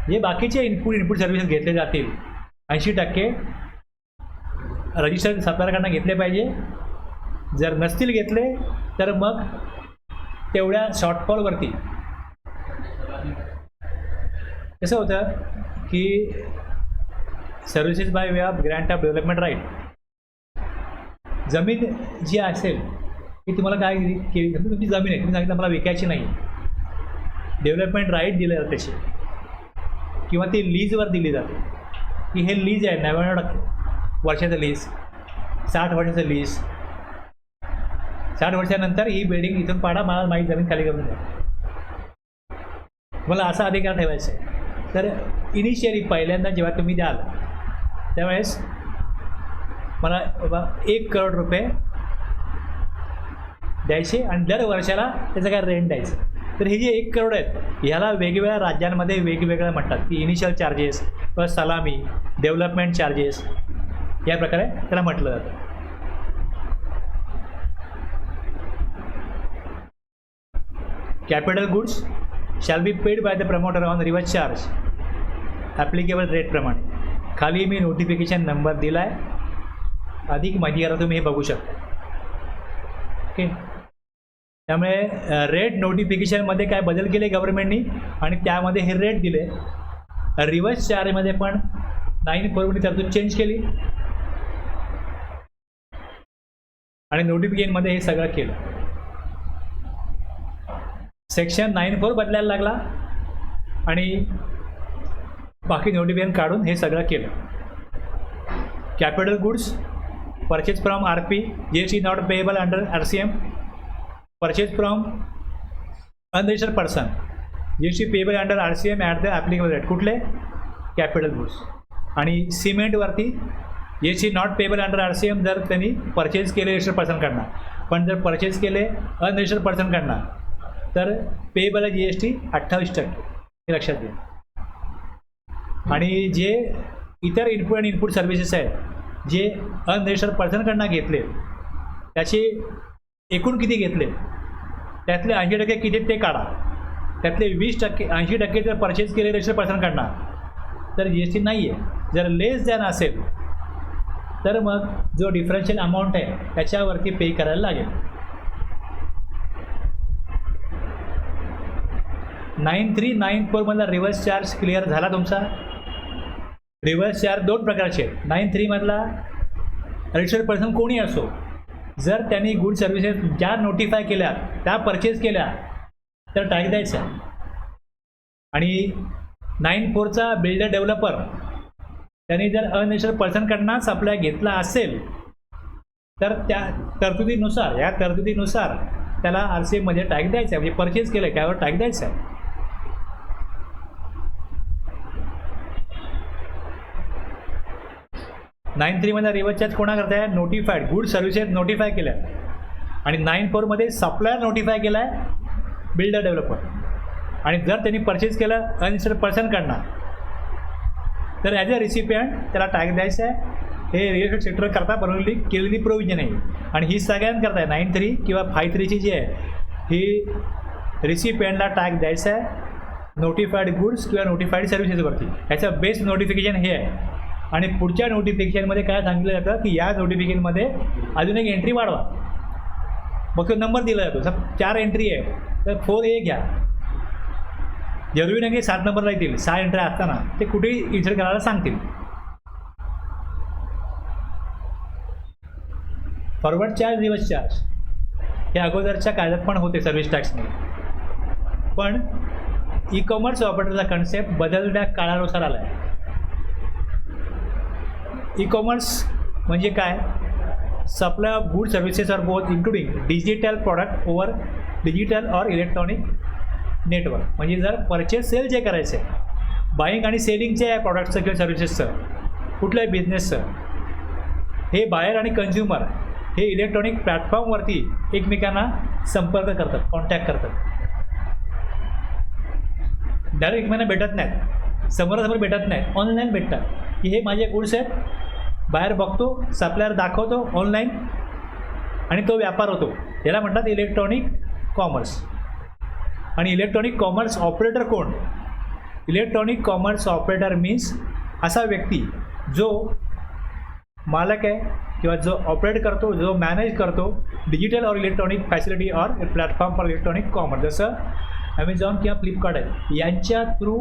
Speaker 1: जे बाकीचे इनपुट सर्व्हिसेस घेतले जातील 80% रजिस्टर्ड सप्लायरकडनं घेतले पाहिजे. जर नसतील घेतले तर मग तेवढ्या शॉर्टफॉलवरती कसं होतं की services by way of grant of development right, जमीन जी असेल की तुम्हाला काय केली, तुमची जमीन आहे, तुम्ही सांगितलं मला विकायची नाही, डेव्हलपमेंट राईट दिलं जातं त्याची, किंवा ती लीजवर दिली जाते की हे लीज आहे 99% वर्षाचं लीज, 60 वर्षाचं लीज, 60 वर्षानंतर ही बिल्डिंग इथून पाडा, मला माझी जमीन खाली करून द्या. मला असा अधिकार ठेवायचा आहे. तर इनिशियली पहिल्यांदा जेव्हा तुम्ही द्याल त्यावेळेस मला बाबा 1 करोड रुपये द्यायचे आणि दर वर्षाला त्याचं काय रेंट द्यायचं. तर हे जे 1 करोड आहेत ह्याला वेगवेगळ्या राज्यांमध्ये वेगवेगळ्या म्हणतात की इनिशियल चार्जेस किंवा सलामी, डेव्हलपमेंट चार्जेस या प्रकारे त्याला म्हटलं जातं. Capital goods shall be paid by the promoter on reverse charge applicable rate प्रमाणे. खाली मी नोटिफिकेशन नंबर दिला आहे, अधिक माहिती करा तुम्ही हे बघू शकता. ओके, त्यामुळे रेट नोटिफिकेशनमध्ये काय बदल केले गव्हर्नमेंटनी आणि त्यामध्ये हे रेट दिले. रिव्हर्स चार्जमध्ये पण 9(4) तरतूद चेंज केली आणि नोटिफिकेशनमध्ये हे सगळं केलं. सेक्शन 9(4) बदलायला लागला आणि बाकी नोटिफिकेशन काढून हे सगळं केलं. Capital goods purchase from RP GST not payable under RCM, purchase from unregistered person GST payable under RCM at the applicable rate. कुठले? Capital goods. आणि सिमेंटवरती GST not payable under RCM जर त्यांनी परचेज केले रजिस्टर्ड पर्सनकडनं, पण जर purchase केले unregistered पर्सनकडनं तर पेएबल आहे GST 28%, हे लक्षात घ्या. आणि जे इतर इनपुट आणि इनपुट सर्व्हिसेस आहेत जे अनरजिस्टर्ड पर्सनकडनं घेतले त्याचे एकूण किती घेतले त्यातले 80% किती ते काढा. त्यातले 20%, 80% जर परचेज केले रजिस्टर्ड पर्सनकडनं तर GST नाही आहे. जर लेस दॅन असेल तर मग जो डिफरन्शियल अमाऊंट आहे त्याच्यावरती पे करायला लागेल. 9(3), 9(4) मधला रिव्हर्स चार्ज क्लिअर झाला तुमचा. रिव्हर्स चार्ज 2 प्रकारचे आहेत. 9(3) मधला रजिस्टर्ड पर्सन कोणी असो, जर त्यांनी गुड सर्व्हिसेस ज्या नोटिफाय केल्या त्या परचेज केल्या तर टॅक्स द्यायचा. आणि 9(4)चा बिल्डर डेव्हलपर त्यांनी जर अनरजिस्टर्ड पर्सनकडनं सप्लाय घेतला असेल तर त्या तरतुदीनुसार, या तरतुदीनुसार त्याला RCMमध्ये टॅक्स द्यायचा आहे. म्हणजे परचेज केलं त्यावर टॅक्स द्यायचा आहे. मध्ये रिव्हर्स चार्ज कोणा करताय? नोटिफाईड गुड सर्व्हिसेस नोटिफाय केल्या. आणि 9(4) सप्लायर नोटिफाय केला आहे बिल्डर डेव्हलपर. आणि जर त्यांनी परचेज केलं अनरजिस्टर्ड पर्सनकडनं तर ॲज अ रिसिपियंट त्याला टॅक्स द्यायचा आहे. हे रिअल एस्टेट सेक्टर करता बनवलेली केलेली प्रोव्हिजन आहे. आणि ही सगळ्यांना करताय 9(3) किंवा 5(3) जी आहे ही रिसिपियंटला टॅक्स द्यायचा आहे नोटिफाईड गुड्स किंवा नोटिफाईड सर्व्हिसेसवरती. ह्याचं बेस्ट नोटिफिकेशन हे आहे. आणि पुढच्या नोटिफिकेशनमध्ये काय सांगितलं जातं की या नोटिफिकेशनमध्ये अजून एक एंट्री वाढवा. मग तो नंबर दिला जातो. 4 एंट्री आहे तर 4A घ्या. जरुरी नाही की 7 नंबरला येतील. 6 एंट्री असताना ते कुठेही इन्सर्ट करायला सांगतील. Forward charge, reverse charge. हे अगोदरच्या कायद्यात पण होते सर्व्हिस टॅक्समध्ये, पण ई कॉमर्स ऑपरेटरचा कन्सेप्ट बदलत्या काळानुसार आला आहे. ई कॉमर्स म्हणजे काय? Supply of good services or both including digital product over digital or electronic network. म्हणजे जर परचेस सेल जे करायचं आहे, बाईंग आणि सेलिंगचे आहे प्रॉडक्टचं किंवा सर्व्हिसेसचं, कुठल्याही बिझनेसचं, हे बायर आणि कन्झ्युमर हे इलेक्ट्रॉनिक प्लॅटफॉर्मवरती एकमेकांना संपर्क करतात, कॉन्टॅक्ट करतात. डायरेक्ट एकमेकांना भेटत नाहीत, समोरासमोर भेटत नाहीत, ऑनलाईन भेटतात की हे माझे गुड्स आहेत, बाहेर बघतो, सप्लायर दाखवतो ऑनलाईन आणि तो व्यापार होतो. याला म्हणतात इलेक्ट्रॉनिक कॉमर्स. आणि इलेक्ट्रॉनिक कॉमर्स ऑपरेटर कोण? इलेक्ट्रॉनिक कॉमर्स ऑपरेटर मीन्स असा व्यक्ती जो मालक आहे किंवा जो ऑपरेट करतो, जो मॅनेज करतो डिजिटल और इलेक्ट्रॉनिक फॅसिलिटी और प्लॅटफॉर्म फॉर इलेक्ट्रॉनिक कॉमर्स. जसं ॲमेझॉन किंवा फ्लिपकार्ट आहे, यांच्या थ्रू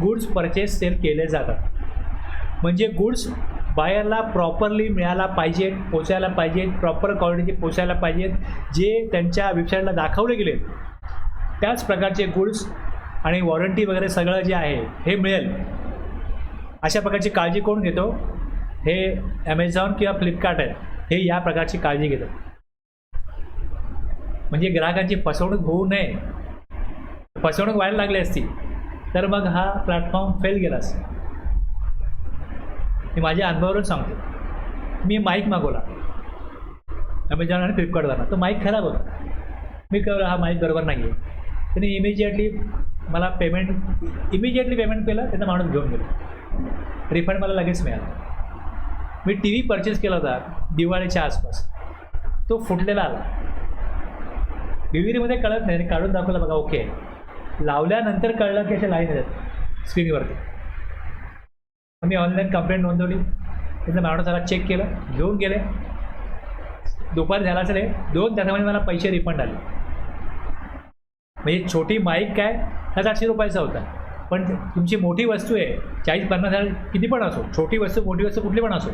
Speaker 1: गुड्स परचेस सेल केले जातात. म्हणजे गुड्स बायरला प्रॉपरली मिळायला पाहिजेत, पोचायला पाहिजेत, प्रॉपर क्वालिटीचे पोचायला पाहिजेत, जे त्यांच्या वेबसाईटला दाखवले गेले त्याच प्रकारचे गुड्स आणि वॉरंटी वगैरे सगळं जे आहे हे मिळेल, अशा प्रकारची काळजी कोण घेतो? हे ॲमेझॉन किंवा फ्लिपकार्ट आहे, हे या प्रकारची काळजी घेतात. म्हणजे ग्राहकांची फसवणूक होऊ नये. फसवणूक व्हायला लागली असती तर मग हा प्लॅटफॉर्म फेल गेला असता. मी माझ्या अनुभवावरून सांगतो. मी माईक मागवला ॲमेझॉन आणि फ्लिपकार्टवरनं, तो माईक खराब होता. मी कळलं हा माईक बरोबर नाही आहे. त्यांनी इमिजिएटली पेमेंट केलं, त्यांना माणूस घेऊन गेलो. रिफंड मला लगेच मिळाला. मी टी व्ही परचेस केला होता दिवाळीच्या आसपास, तो फुटलेला आला. डिलिव्हरीमध्ये कळत नाही, काढून दाखवलं बघा ओके. लावल्यानंतर कळलं की अशा लाईन येतात स्क्रीनवरती. मी ऑनलाईन कंप्लेंट नोंदवली. त्याचा माणूस आला, चेक केलं, घेऊन गेले. दुपार झाला असेल, 2 तासामध्ये मला पैसे रिफंड आले. म्हणजे छोटी माईक काय 700-800 रुपयाचा होता, पण तुमची मोठी वस्तू आहे 40-50 हजार किती पण असो, छोटी वस्तू मोठी वस्तू कुठली पण असो,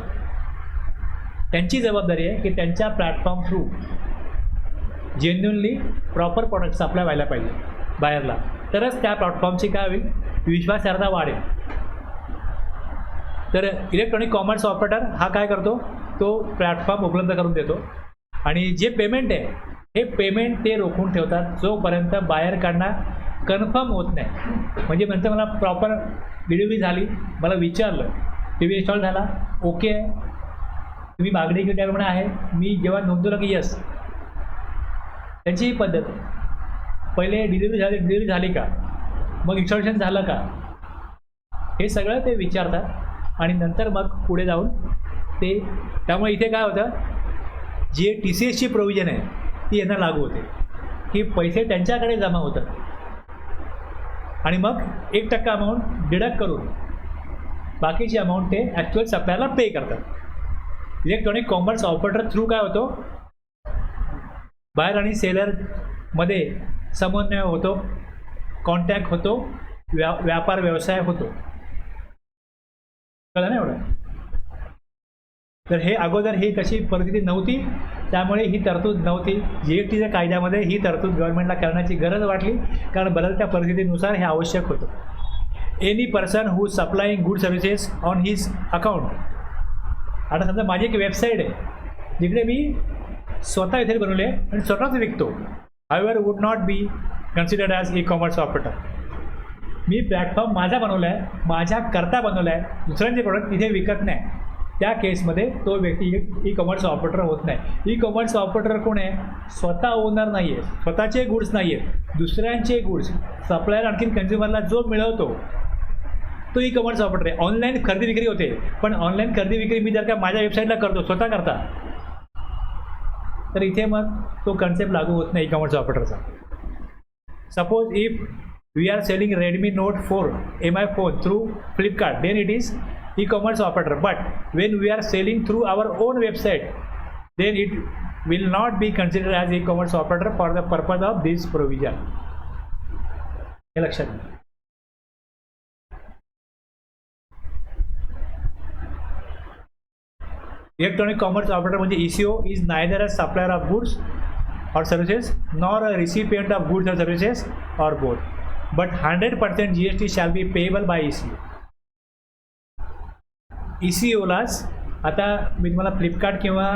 Speaker 1: त्यांची जबाबदारी आहे की त्यांच्या platform through genuinely proper product supply व्हायला पाहिजे बायरला, तरच त्या प्लॅटफॉर्मची काय होईल, विश्वासार्हता वाढेल. तर इलेक्ट्रॉनिक कॉमर्स ऑपरेटर हा काय करतो, तो प्लॅटफॉर्म उपलब्ध करून देतो. आणि जे पेमेंट आहे हे पेमेंट ते रोखून ठेवतात जोपर्यंत बायरकडनं कन्फर्म होत नाही. म्हणजे नंतर मला प्रॉपर डिलिव्हरी झाली, मला विचारलं टी व्ही इन्स्टॉल झाला, ओके आहे, तुम्ही मागणी केली त्याप्रमाणे आहे, मी जेव्हा नोंदवलं की यस. त्यांची ही पद्धत आहे. पहिले डिलिव्हरी झाली का, मग इन्स्टॉलेशन झालं का, हे सगळं ते विचारतात आणि नंतर मग पुढे जाऊन ते. त्यामुळे इथे काय होतं, जे TCSची प्रोव्हिजन आहे ती यांना लागू होते की पैसे त्यांच्याकडे जमा होतात आणि मग 1% अमाऊंट डिडक्ट करून बाकीची अमाऊंट ते ॲक्च्युअल सप्लायरला पे करतात. इलेक्ट्रॉनिक कॉमर्स ऑपरेटर थ्रू काय होतो, बायर आणि सेलरमध्ये समन्वय होतो, कॉन्टॅक्ट होतो, व्यापार व्यवसाय होतो. कळलं ना एवढं? तर हे अगोदर ही कशी परिस्थिती नव्हती, त्यामुळे ही तरतूद नव्हती. GSTच्या कायद्यामध्ये ही तरतूद गव्हर्नमेंटला करण्याची गरज वाटली, कारण बदलत्या परिस्थितीनुसार हे आवश्यक होतं. Any person who supplying good services on his account. आता समजा माझी एक वेबसाईट आहे जिकडे मी स्वतः इथे बनवले आणि स्वतःच विकतो, हायवर would not be considered as e commerce operator. मी प्लॅटफॉर्म माझा बनवला आहे, माझ्याकरता बनवला आहे, दुसऱ्यांचे प्रोडक्ट इथे विकत नाही. त्या केसमध्ये तो व्यक्ती ई कॉमर्स ऑपरेटर होत नाही. ई कॉमर्स ऑपरेटर कोण आहे, स्वतः ओनर नाही आहे, स्वतःचे गुड्स नाही आहेत, दुसऱ्यांचे गुड्स सप्लायर आणखी कन्झ्युमरला जो मिळवतो तो ई कॉमर्स ऑपरेटर आहे. ऑनलाईन खरेदी विक्री होते, पण ऑनलाईन खरेदी विक्री मी जर का माझ्या वेबसाईटला करतो स्वतः करता, तर इथे मग तो कन्सेप्ट लागू होत नाही ई कॉमर्स ऑपरेटरचा. Suppose if we are selling Redmi Note 4 MI phone through Flipkart, then it is e-commerce operator. But when we are selling through our own website, then it will not be considered as e-commerce operator for the purpose of this provision. हे लक्षात घ्या. Electronic commerce operator म्हणजे ECO is neither a supplier of goods or services, nor a recipient of goods or services, or both. But 100% GST shall be payable by ECO. ECOलाच आता मी तुम्हाला Flipkart किंवा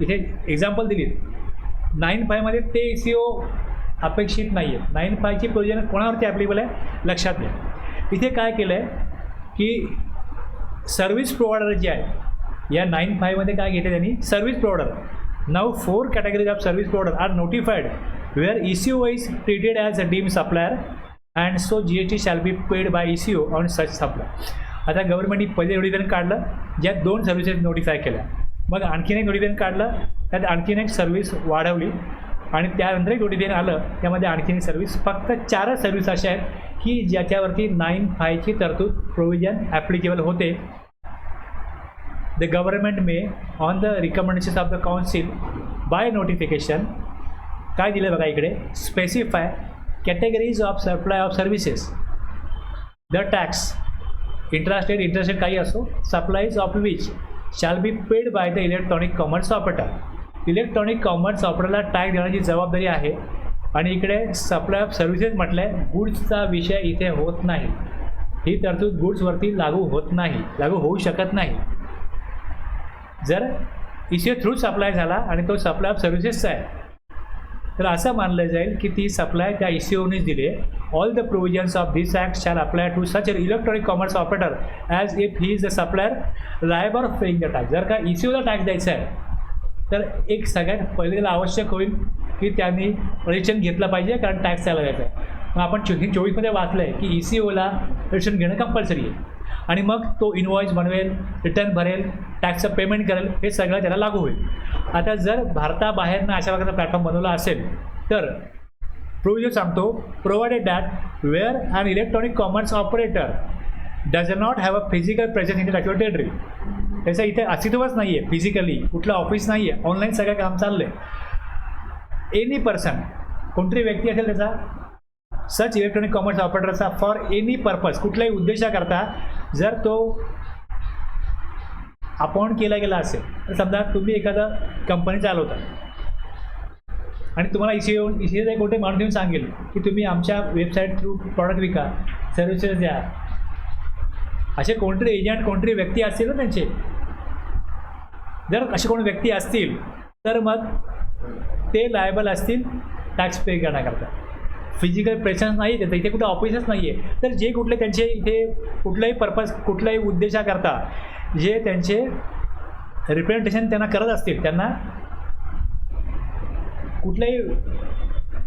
Speaker 1: इथे example दिली. 9.5 मध्ये ते ECO अपेक्षित नाही आहे. 9.5ची प्रोविजन कोणावरती ॲप्लिकेबल आहे लक्षात घ्या. इथे काय केलं आहे की सर्व्हिस प्रोव्हायडर जे आहे या 9.5 मध्ये काय घेतले त्यांनी, service provider. Now 4 categories of service provider are notified where ECO is treated as a deem supplier and so GST shall be paid by ECO on such supply. आता गव्हर्नमेंटनी पहिले नोटिफिकेशन काढलं ज्यात 2 सर्व्हिसेस नोटिफाय केल्या. मग आणखीन एक notification काढलं त्यात आणखीन एक सर्व्हिस वाढवली आणि त्यानंतर एक नोटिफिकेशन आलं त्यामध्ये आणखीन एक सर्व्हिस. फक्त 4 सर्व्हिस अशा आहेत की ज्याच्यावरती 9.5ची तरतूद प्रोव्हिजन ॲप्लिकेबल होते. The government may on the recommendations of the council by notification काय दिलं बघा इकडे, specify categories of supply of services, the tax interested काही असो, supplies of which shall be paid by the electronic commerce operator. Electronic commerce ऑपरेटरला tax देण्याची जबाबदारी आहे. आणि इकडे सप्लाय ऑफ सर्व्हिसेस म्हटलं आहे, गुड्सचा विषय इथे होत नाही. ही तरतूद गुड्सवरती लागू होत नाही, लागू होऊ शकत नाही. जर ECO थ्रू सप्लाय झाला आणि तो सप्लाय ऑफ सर्व्हिसेसचा आहे तर असं मानलं जाईल की ती सप्लाय त्या ECOनेच दिली आहे. All the provisions of this act shall apply to such electronic commerce operator as if he is the supplier liable of paying the tax. जर का ECOला टॅक्स द्यायचा आहे तर एक सगळ्यात पहिलेला आवश्यक होईल की त्यांनी रजिस्ट्रेशन घेतलं पाहिजे कारण टॅक्स त्याला द्यायचा आहे. मग आपण 24मध्ये वाचलं आहे की ECOला रजिस्ट्रेशन घेणं कंपल्सरी आहे आणि मग तो इनवॉइस बनवेल, रिटर्न भरेल, टॅक्सचं पेमेंट करेल, हे सगळं त्याला लागू होईल. आता जर भारताबाहेरनं अशा प्रकारचा प्लॅटफॉर्म बनवला असेल तर प्रोव्हिजन सांगतो, provided that where an electronic commerce operator does not have a physical presence in the taxable territory. त्याचं इथे अस्तित्वच नाही आहे, फिजिकली कुठलं ऑफिस नाही आहे, ऑनलाईन सगळं काम चाललं आहे. एनी पर्सन कोणतरी व्यक्ती असेल त्याचा सच इलेक्ट्रॉनिक कॉमर्स ऑपरेटरचा फॉर एनी पर्पज कुठल्याही उद्देशाकरता जर तो अपॉइंट केला गेला असेल तर समजा तुम्ही एखादा कंपनी चालवता आणि तुम्हाला ECO कोणते माणूस येऊन सांगेल की तुम्ही आमच्या वेबसाईट थ्रू प्रॉडक्ट विका, सर्व्हिसेस द्या. असे कोणतरी एजंट कोणतरी व्यक्ती असतील ना त्यांचे, जर असे कोणी व्यक्ती असतील तर मग ते लायबल असतील टॅक्स पे करण्याकरता. फिजिकल प्रेझेन्स नाही आहे, इथे कुठं ऑफिसच नाही आहे, तर जे कुठले त्यांचे इथे कुठल्याही पर्पज कुठल्याही उद्देशाकरता जे त्यांचे रिप्रेझेंटेशन त्यांना करत असतील, त्यांना कुठल्याही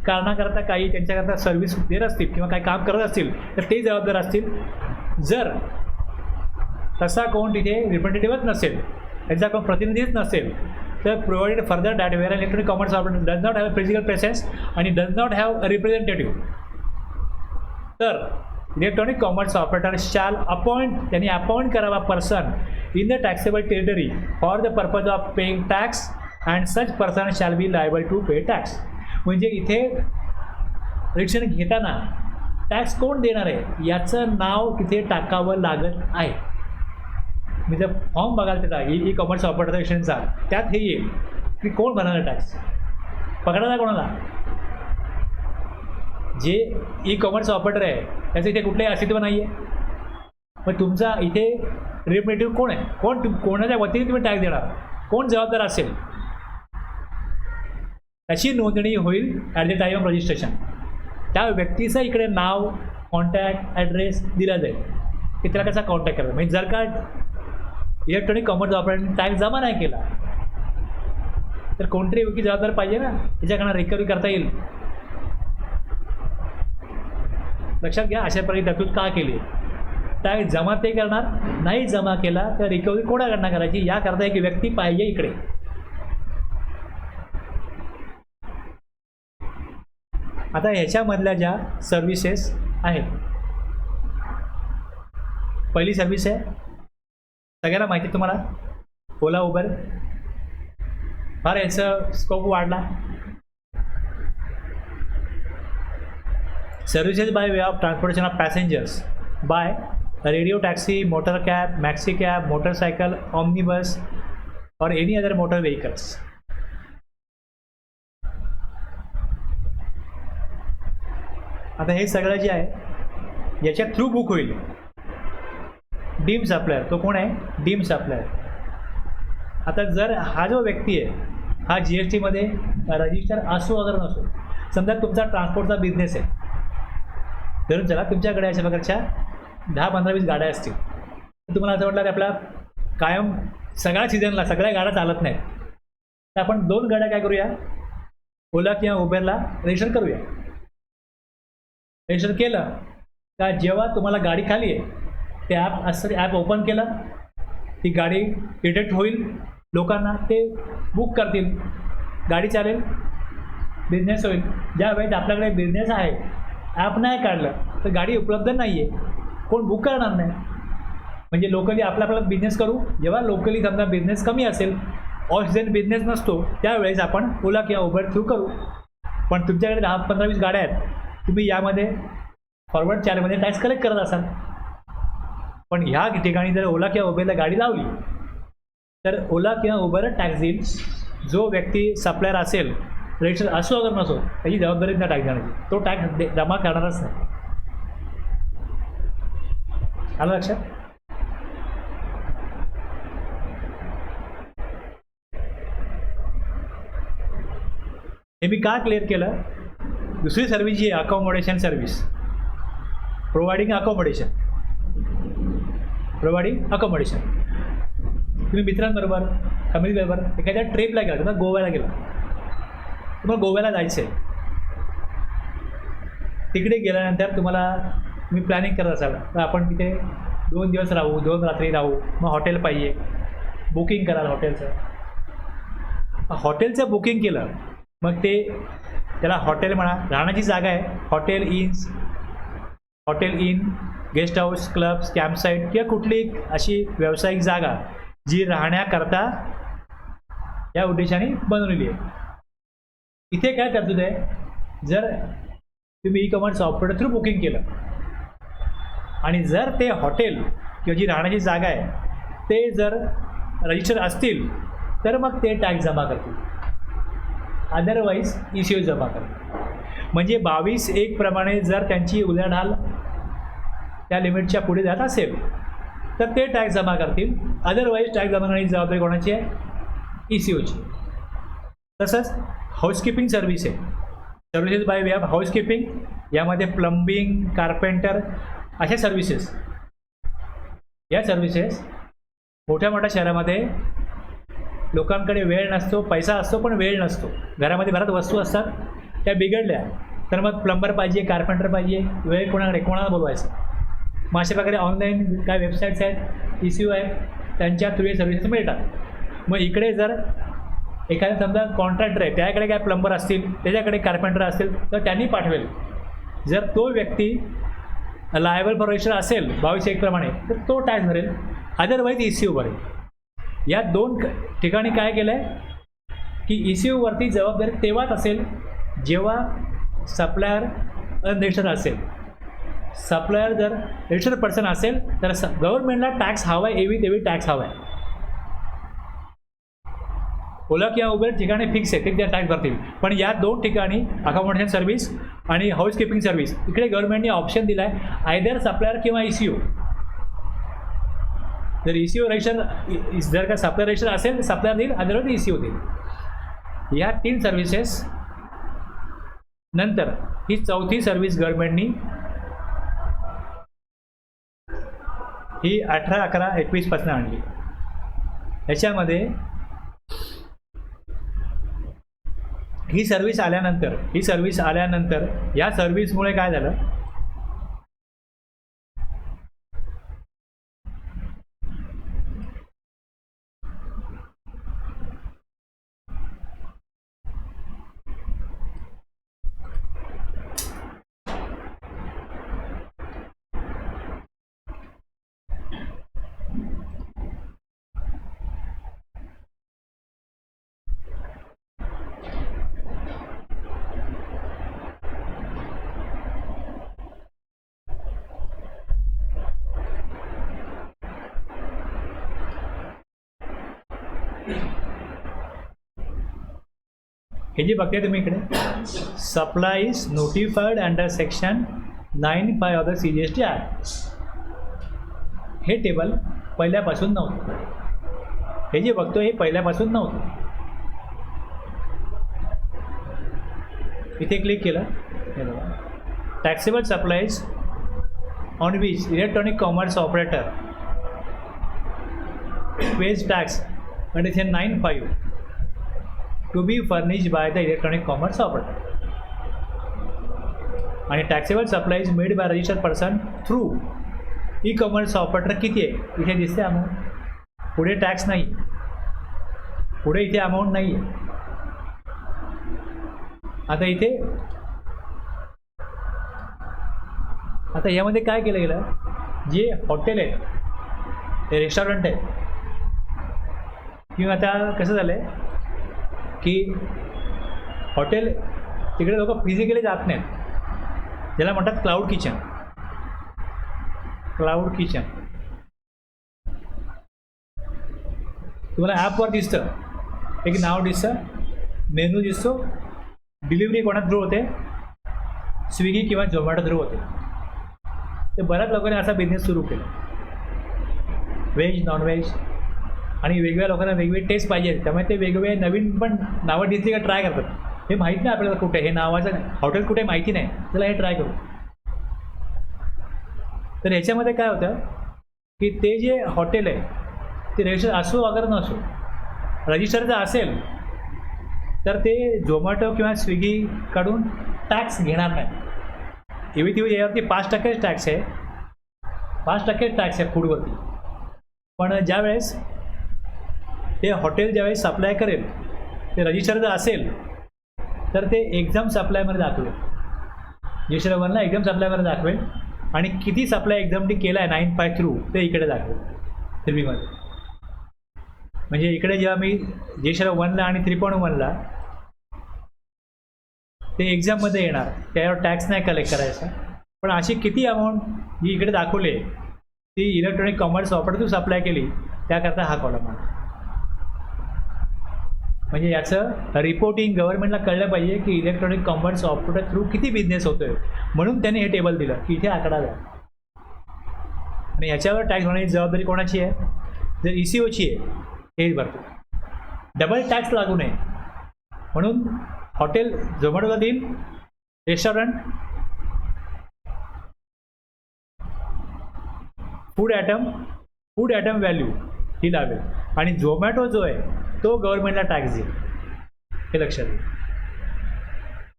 Speaker 1: कारणाकरता काही त्यांच्याकरता सर्व्हिस देत असतील किंवा काही काम करत असतील तर ते जबाबदार असतील. जर तसा कोण तिथे रिप्रेझेंटेटिव्हच नसेल, त्यांचा कोण प्रतिनिधीच नसेल तर provided further that where electronic commerce operator does not have physical presence आणि does not have a representative, तर electronic commerce operator shall appoint, त्यांनी अपॉइंट करावा person in the taxable territory for the purpose of paying tax and such person shall be liable to pay tax. म्हणजे इथे registration घेताना tax कोण देणार आहे याचं नाव तिथे टाकावं लागत आहे. मी जर फॉर्म बघाल त्याचा ई कॉमर्स ऑपरेटर रजिस्ट्रेशनचा त्यात हे येईल की कोण भरणार टॅक्स, पकडायला कोणाला, जे ई कॉमर्स ऑपरेटर आहे त्याचं इथे कुठलंही अस्तित्व नाही आहे. मग तुमचा इथे रिप्रेझेंटेटिव्ह कोण आहे, कोणाच्या वतीने तुम्ही टॅक्स देणार, कोण जबाबदार असेल त्याची नोंदणी होईल at the time of registration. त्या व्यक्तीचं इकडे नाव, कॉन्टॅक्ट ॲड्रेस दिला जाईल की त्याला कसा कॉन्टॅक्ट करायचा. म्हणजे जर का इलेक्ट्रॉनिक कॉमर्स ऑपरेटरने टॅक्स जमा नाही केला तर कोणतरी व्यक्ती जबाबदार पाहिजे ना, त्याच्याकडनं रिकव्हरी करता येईल. लक्षात घ्या, अशा प्रकारे तरतूद का केली. टॅक्स जमा ते करणार, नाही जमा केला तर रिकव्हरी कोणाकडनं करायची याकरता एक व्यक्ती पाहिजे इकडे. आता ह्याच्यामधल्या ज्या सर्व्हिसेस आहेत, पहिली सर्व्हिस आहे सगळ्यांना माहिती आहे तुम्हाला, ओला उबर. फार याचं स्कोप वाढला. Services by way of transportation of passengers by radio taxi, motor cab, maxi cab, motorcycle, omnibus or any other motor vehicles. आता हे सगळं जे आहे याच्या थ्रू बुक होईल. डीम सप्लायर तो कोण आहे? Deem supplier. आता जर हा जो व्यक्ती आहे हा जी एस टीमध्ये रजिस्टर असो अगर नसो, समजा तुमचा ट्रान्सपोर्टचा बिझनेस आहे, धरून चला तुमच्याकडे अशा प्रकारच्या 10-15-20 गाड्या असतील, तर तुम्हाला असं वाटलं की आपला कायम सगळ्या सीझनला सगळ्या गाड्या चालत नाहीत, तर आपण 2 गाड्या काय करूया, ओला किंवा उबेरला रजिस्टर करूया. रजिस्टर केलं का जेव्हा तुम्हाला गाडी खाली आहे ते ॲप असं ॲप ओपन केलं, ती गाडी डिटेक्ट होईल, लोकांना ते बुक करतील, गाडी चालेल, बिझनेस होईल. ज्या वेळेस आपल्याकडे बिझनेस आहे, ॲप नाही काढलं तर गाडी उपलब्ध नाही आहे, कोण बुक करणार नाही. म्हणजे लोकली आपला बिझनेस करू. जेव्हा लोकली समजा बिझनेस कमी असेल, ऑफ सीझन बिझनेस नसतो, त्यावेळेस आपण ओला किंवा उबर थ्रू करू. पण तुमच्याकडे 10-15-20 गाड्या आहेत, तुम्ही यामध्ये फॉरवर्ड चार्जमध्ये टॅक्स कलेक्ट करत असाल. पण ह्या ठिकाणी जर ओला किंवा उबेरला गाडी लावली तर ओला किंवा उबर टॅक्स देईल. जो व्यक्ती सप्लायर असेल, रजिस्टर असो अगर नसो, त्याची जबाबदारी त्या टॅक्स देण्याची, तो टॅक्स जमा करणारच नाही. आलं लक्षात? हे मी का क्लिअर केलं? दुसरी सर्व्हिस जी आहे अकोमोडेशन सर्व्हिस, प्रोव्हाइडिंग अकोमोडेशन. तुम्ही मित्रांबरोबर, फॅमिलीबरोबर एखाद्या ट्रिपला गेला, तुम्हाला गोव्याला गेला, तुम्हाला गोव्याला जायचं आहे. तिकडे गेल्यानंतर तुम्ही प्लॅनिंग करत असाल तर आपण तिथे 2 दिवस राहू, 2 रात्री राहू, मग हॉटेल पाहिजे, बुकिंग कराल हॉटेलचं बुकिंग केलं, मग त्याला हॉटेल म्हणा, राहण्याची जागा आहे, hotel in, guest house, clubs, campsite किंवा कुठली अशी व्यावसायिक जागा जी राहण्याकरता या उद्देशाने बनवलेली आहे. इथे काय तरतूद आहे, जर तुम्ही ई-कॉमर्स सॉफ्टवेअर थ्रू बुकिंग केलं आणि जर ते हॉटेल किंवा जी राहण्याची जागा आहे ते जर रजिस्टर असतील तर मग ते टॅक्स जमा करतील, अदरवाईज ECO जमा करतील. म्हणजे 22(1) प्रमाणे जर त्यांची उलाढाल त्या लिमिटच्या पुढे जात असेल तर ते टॅक्स जमा करतील, अदरवाईज टॅक्स जमा करण्याची जबाबदारी कोणाची आहे? ECOची. तसंच हाऊसकीपिंग सर्व्हिस आहे, services by way of housekeeping. यामध्ये प्लंबिंग, कार्पेंटर अशा सर्व्हिसेस, या सर्व्हिसेस मोठ्या मोठ्या शहरामध्ये लोकांकडे वेळ नसतो, पैसा असतो पण वेळ नसतो, घरामध्ये बऱ्याच वस्तू असतात, त्या बिघडल्या तर मग प्लंबर पाहिजे, कार्पेंटर पाहिजे, वेळ कोणाला बोलवायचं. मग अशा प्रकारे ऑनलाईन काय वेबसाईट्स आहेत, ECO आहेत, त्यांच्या थ्रू हे सर्व्हिसेस मिळतात. मग इकडे जर एखादा समजा कॉन्ट्रॅक्टर आहे, त्याकडे काय प्लंबर असतील, त्याच्याकडे कार्पेंटर असतील, तर त्यांनी पाठवेल. जर तो व्यक्ती लायबल फॉर रजिस्टर असेल 22(1) प्रमाणे तर तो टॅक्स भरेल, अदरवाईज ECO भरेल. या 2 ठिकाणी काय केलं आहे की ECOवरती जबाबदारी तेव्हाच असेल जेव्हा सप्लायर अनरजिस्टर्ड असेल. सप्लायर जर रजिस्टर्ड पर्सन असेल तर गव्हर्नमेंटला टॅक्स हवा आहे, एवी तेवी टॅक्स हवा आहे. ओला किंवा उबेर ठिकाणी फिक्स आहे, ते त्या टॅक्स भरतील. पण या 2 ठिकाणी अकोमोडेशन सर्व्हिस आणि हाऊसकीपिंग सर्व्हिस इकडे गव्हर्नमेंटने ऑप्शन दिला आहे, आयदर सप्लायर किंवा ECO. जर ECO रजिस्टर, जर का सप्लायर रजिस्टर असेल तर सप्लायर देईल, अदरवाईज ECO देईल. या 3 सर्व्हिसेस नंतर ही 4थी सर्व्हिस गव्हर्नमेंटनी ही 18/11/21 पासून आणली. याच्यामध्ये ही सर्व्हिस आल्यानंतर या सर्व्हिसमुळे काय झालं, हे जे बघताय तुम्ही इकडे, supply is notified under section 9(5) of the CGST act. हे टेबल पहिल्यापासून नव्हतं. हे जे बघतो हे पहिल्यापासून नव्हतं. इथे क्लिक केलं, हे बघा, taxable supplies on which electronic commerce operator pays tax under section 9(5) to be furnished by the electronic commerce operator. आणि taxable supplies made by registered person through e commerce operator किती आहे इथे दिसते अमाऊंट. पुढे टॅक्स नाही, पुढे इथे अमाऊंट नाही आहे. आता यामध्ये काय केलं गेलं, जे हॉटेल आहे, रेस्टॉरंट आहे, किंवा आता कसं झालं आहे की हॉटेल तिकडे लोक फिजिकली जात नाहीत, ज्याला म्हणतात क्लाउड किचन. क्लाउड किचन तुम्हाला ॲपवर दिसतं, एक नाव दिसतं, मेनू दिसतो, डिलिव्हरी कोणा थ्रू होते, स्विगी किंवा झोमॅटो थ्रू होते. ते बऱ्याच लोकांनी असा बिझनेस सुरू केला, व्हेज नॉनव्हेज, आणि वेगवेगळ्या लोकांना वेगवेगळे टेस्ट पाहिजे, त्यामुळे ते वेगवेगळे नवीन पण नावं दिसली का ट्राय करतात. हे माहीत नाही आपल्याला कुठे, हे नावाचं हॉटेल कुठे माहिती नाही, चला हे ट्राय करू. तर ह्याच्यामध्ये काय होतं की ते जे हॉटेल आहे ते रजिस्टर असो अगर नसो, रजिस्टर जर असेल तर ते झोमॅटो किंवा स्विगीकडून टॅक्स घेणार नाही. एव्ही तेव्हा यावरती 5% टॅक्स आहे, 5% टॅक्स आहे फूडवरती. पण ज्यावेळेस ते हॉटेल ज्यावेळेस सप्लाय करेल, ते रजिस्टर जर असेल तर ते एक्झाम सप्लायमध्ये दाखवेल, रजिस्टर 1ला एक्झाम सप्लायमध्ये दाखवेल, आणि किती सप्लाय एक्झामटी केला आहे 9(5) थ्रू ते इकडे दाखवेल 3B मध्ये. म्हणजे इकडे जेव्हा मी रजिस्टर 1ला आणि 3.1ला ते एक्झाममध्ये येणार, त्यावर टॅक्स नाही कलेक्ट करायचा, पण अशी किती अमाऊंट जी इकडे दाखवली आहे ती इलेक्ट्रॉनिक कॉमर्स ऑपरेटर सप्लाय केली, त्याकरता हा कॉलम आहे. म्हणजे याचं रिपोर्टिंग गव्हर्नमेंटला कळलं पाहिजे की इलेक्ट्रॉनिक कॉमर्स ऑपरेटर थ्रू किती बिझनेस होतो आहे, म्हणून त्याने हे टेबल दिलं की इथे आकडा द्या. आणि याच्यावर टॅक्स भरण्याची जबाबदारी कोणाची आहे, जर ECOची आहे, हेच भरतो. डबल टॅक्स लागू नये म्हणून हॉटेल झोमॅटोला देईल, रेस्टॉरंट फूड ॲटम व्हॅल्यू ही लावेल, आणि झोमॅटो जो आहे तो गव्हर्नमेंटला टॅक्स देईल. हे लक्षात घ्या.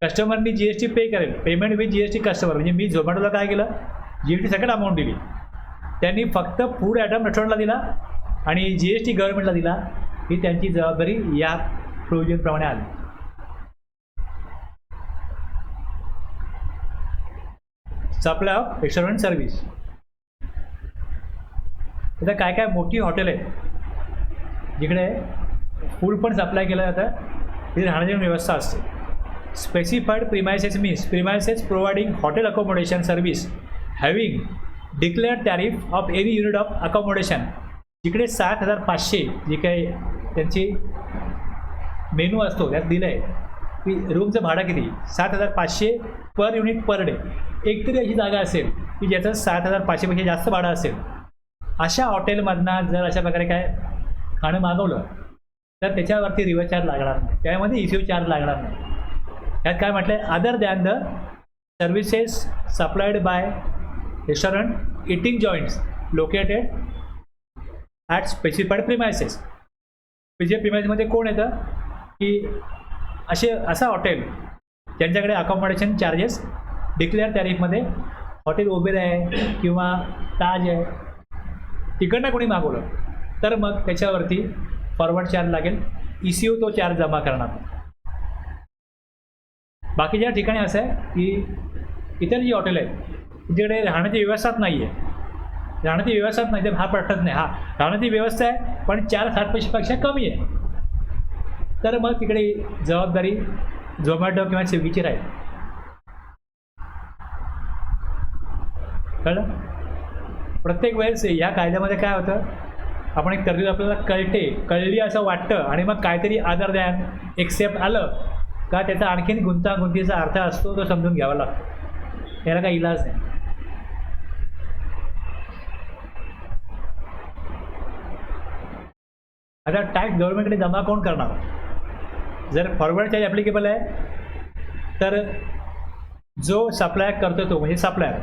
Speaker 1: कस्टमरनी GST पे करेल, पेमेंट विथ GST कस्टमर. म्हणजे मी झोमॅटोला काय केलं, GST सकट अमाऊंट दिली, त्यांनी फक्त फूड ॲटम रेस्टॉरंटला दिला आणि GST गव्हर्नमेंटला दिला. ही त्यांची जबाबदारी या प्रोव्हिजनप्रमाणे आली. Supply of restaurant service. आता काय काय मोठी हॉटेल आहेत जिकडे फूड पण सप्लाय केलं जातं, तिथे राहण्याची व्यवस्था असते. Specified premises means premises providing hotel accommodation service having declared tariff of any unit of accommodation. जिकडे 7,500 जी काही त्यांची मेनू असतो त्यात दिलं आहे की रूमचं भाडं किती, 7,500 पर युनिट पर डे. एकतरी अशी जागा असेल की ज्याचं 7,500पेक्षा जास्त भाडं असेल, अशा हॉटेलमधनं जर अशा प्रकारे काय खाणं मागवलं तर त्याच्यावरती रिव्हर्स चार्ज लागणार नाही, त्यामध्ये ECO चार्ज लागणार नाही. यात काय म्हटलं आहे, other than the services supplied by restaurant eating joints located at specified premises. जे प्रिमायसेसमध्ये कोण येतं की असा हॉटेल ज्यांच्याकडे अकोमोडेशन चार्जेस डिक्लेअर टॅरिफमध्ये हॉटेल ओबेर आहे किंवा ताज आहे, तिकडनं कोणी मागवलं तर मग त्याच्यावरती फॉरवर्ड चार्ज लागेल, ECO तो चार्ज जमा करणार. बाकीच्या ठिकाणी असं आहे की इतर जी हॉटेल आहेत तिच्याकडे राहण्याची व्यवस्थाच नाही आहे, राहण्याची व्यवस्थाच नाही, तर हा पटत नाही. हा राहण्याची व्यवस्था आहे पण 4-7 पैशापेक्षा कमी आहे, तर मग तिकडे जबाबदारी झोमॅटो किंवा स्विगीची राहील. कळलं? प्रत्येक वेळेस या कायद्यामध्ये काय होतं, आपण एक तरतूद आपल्याला कळली असं वाटतं आणि मग काहीतरी अदर दॅन एक्सेप्ट आलं का त्याचा आणखीन गुंतागुंतीचा अर्थ असतो, तो समजून घ्यावा लागतो, याला काही इलाज नाही. आता टॅक्स गव्हर्नमेंटकडे जमा कोण करणार? जर फॉरवर्ड चार्ज ॲप्लिकेबल आहे तर जो सप्लाय करतो तो म्हणजे सप्लायर.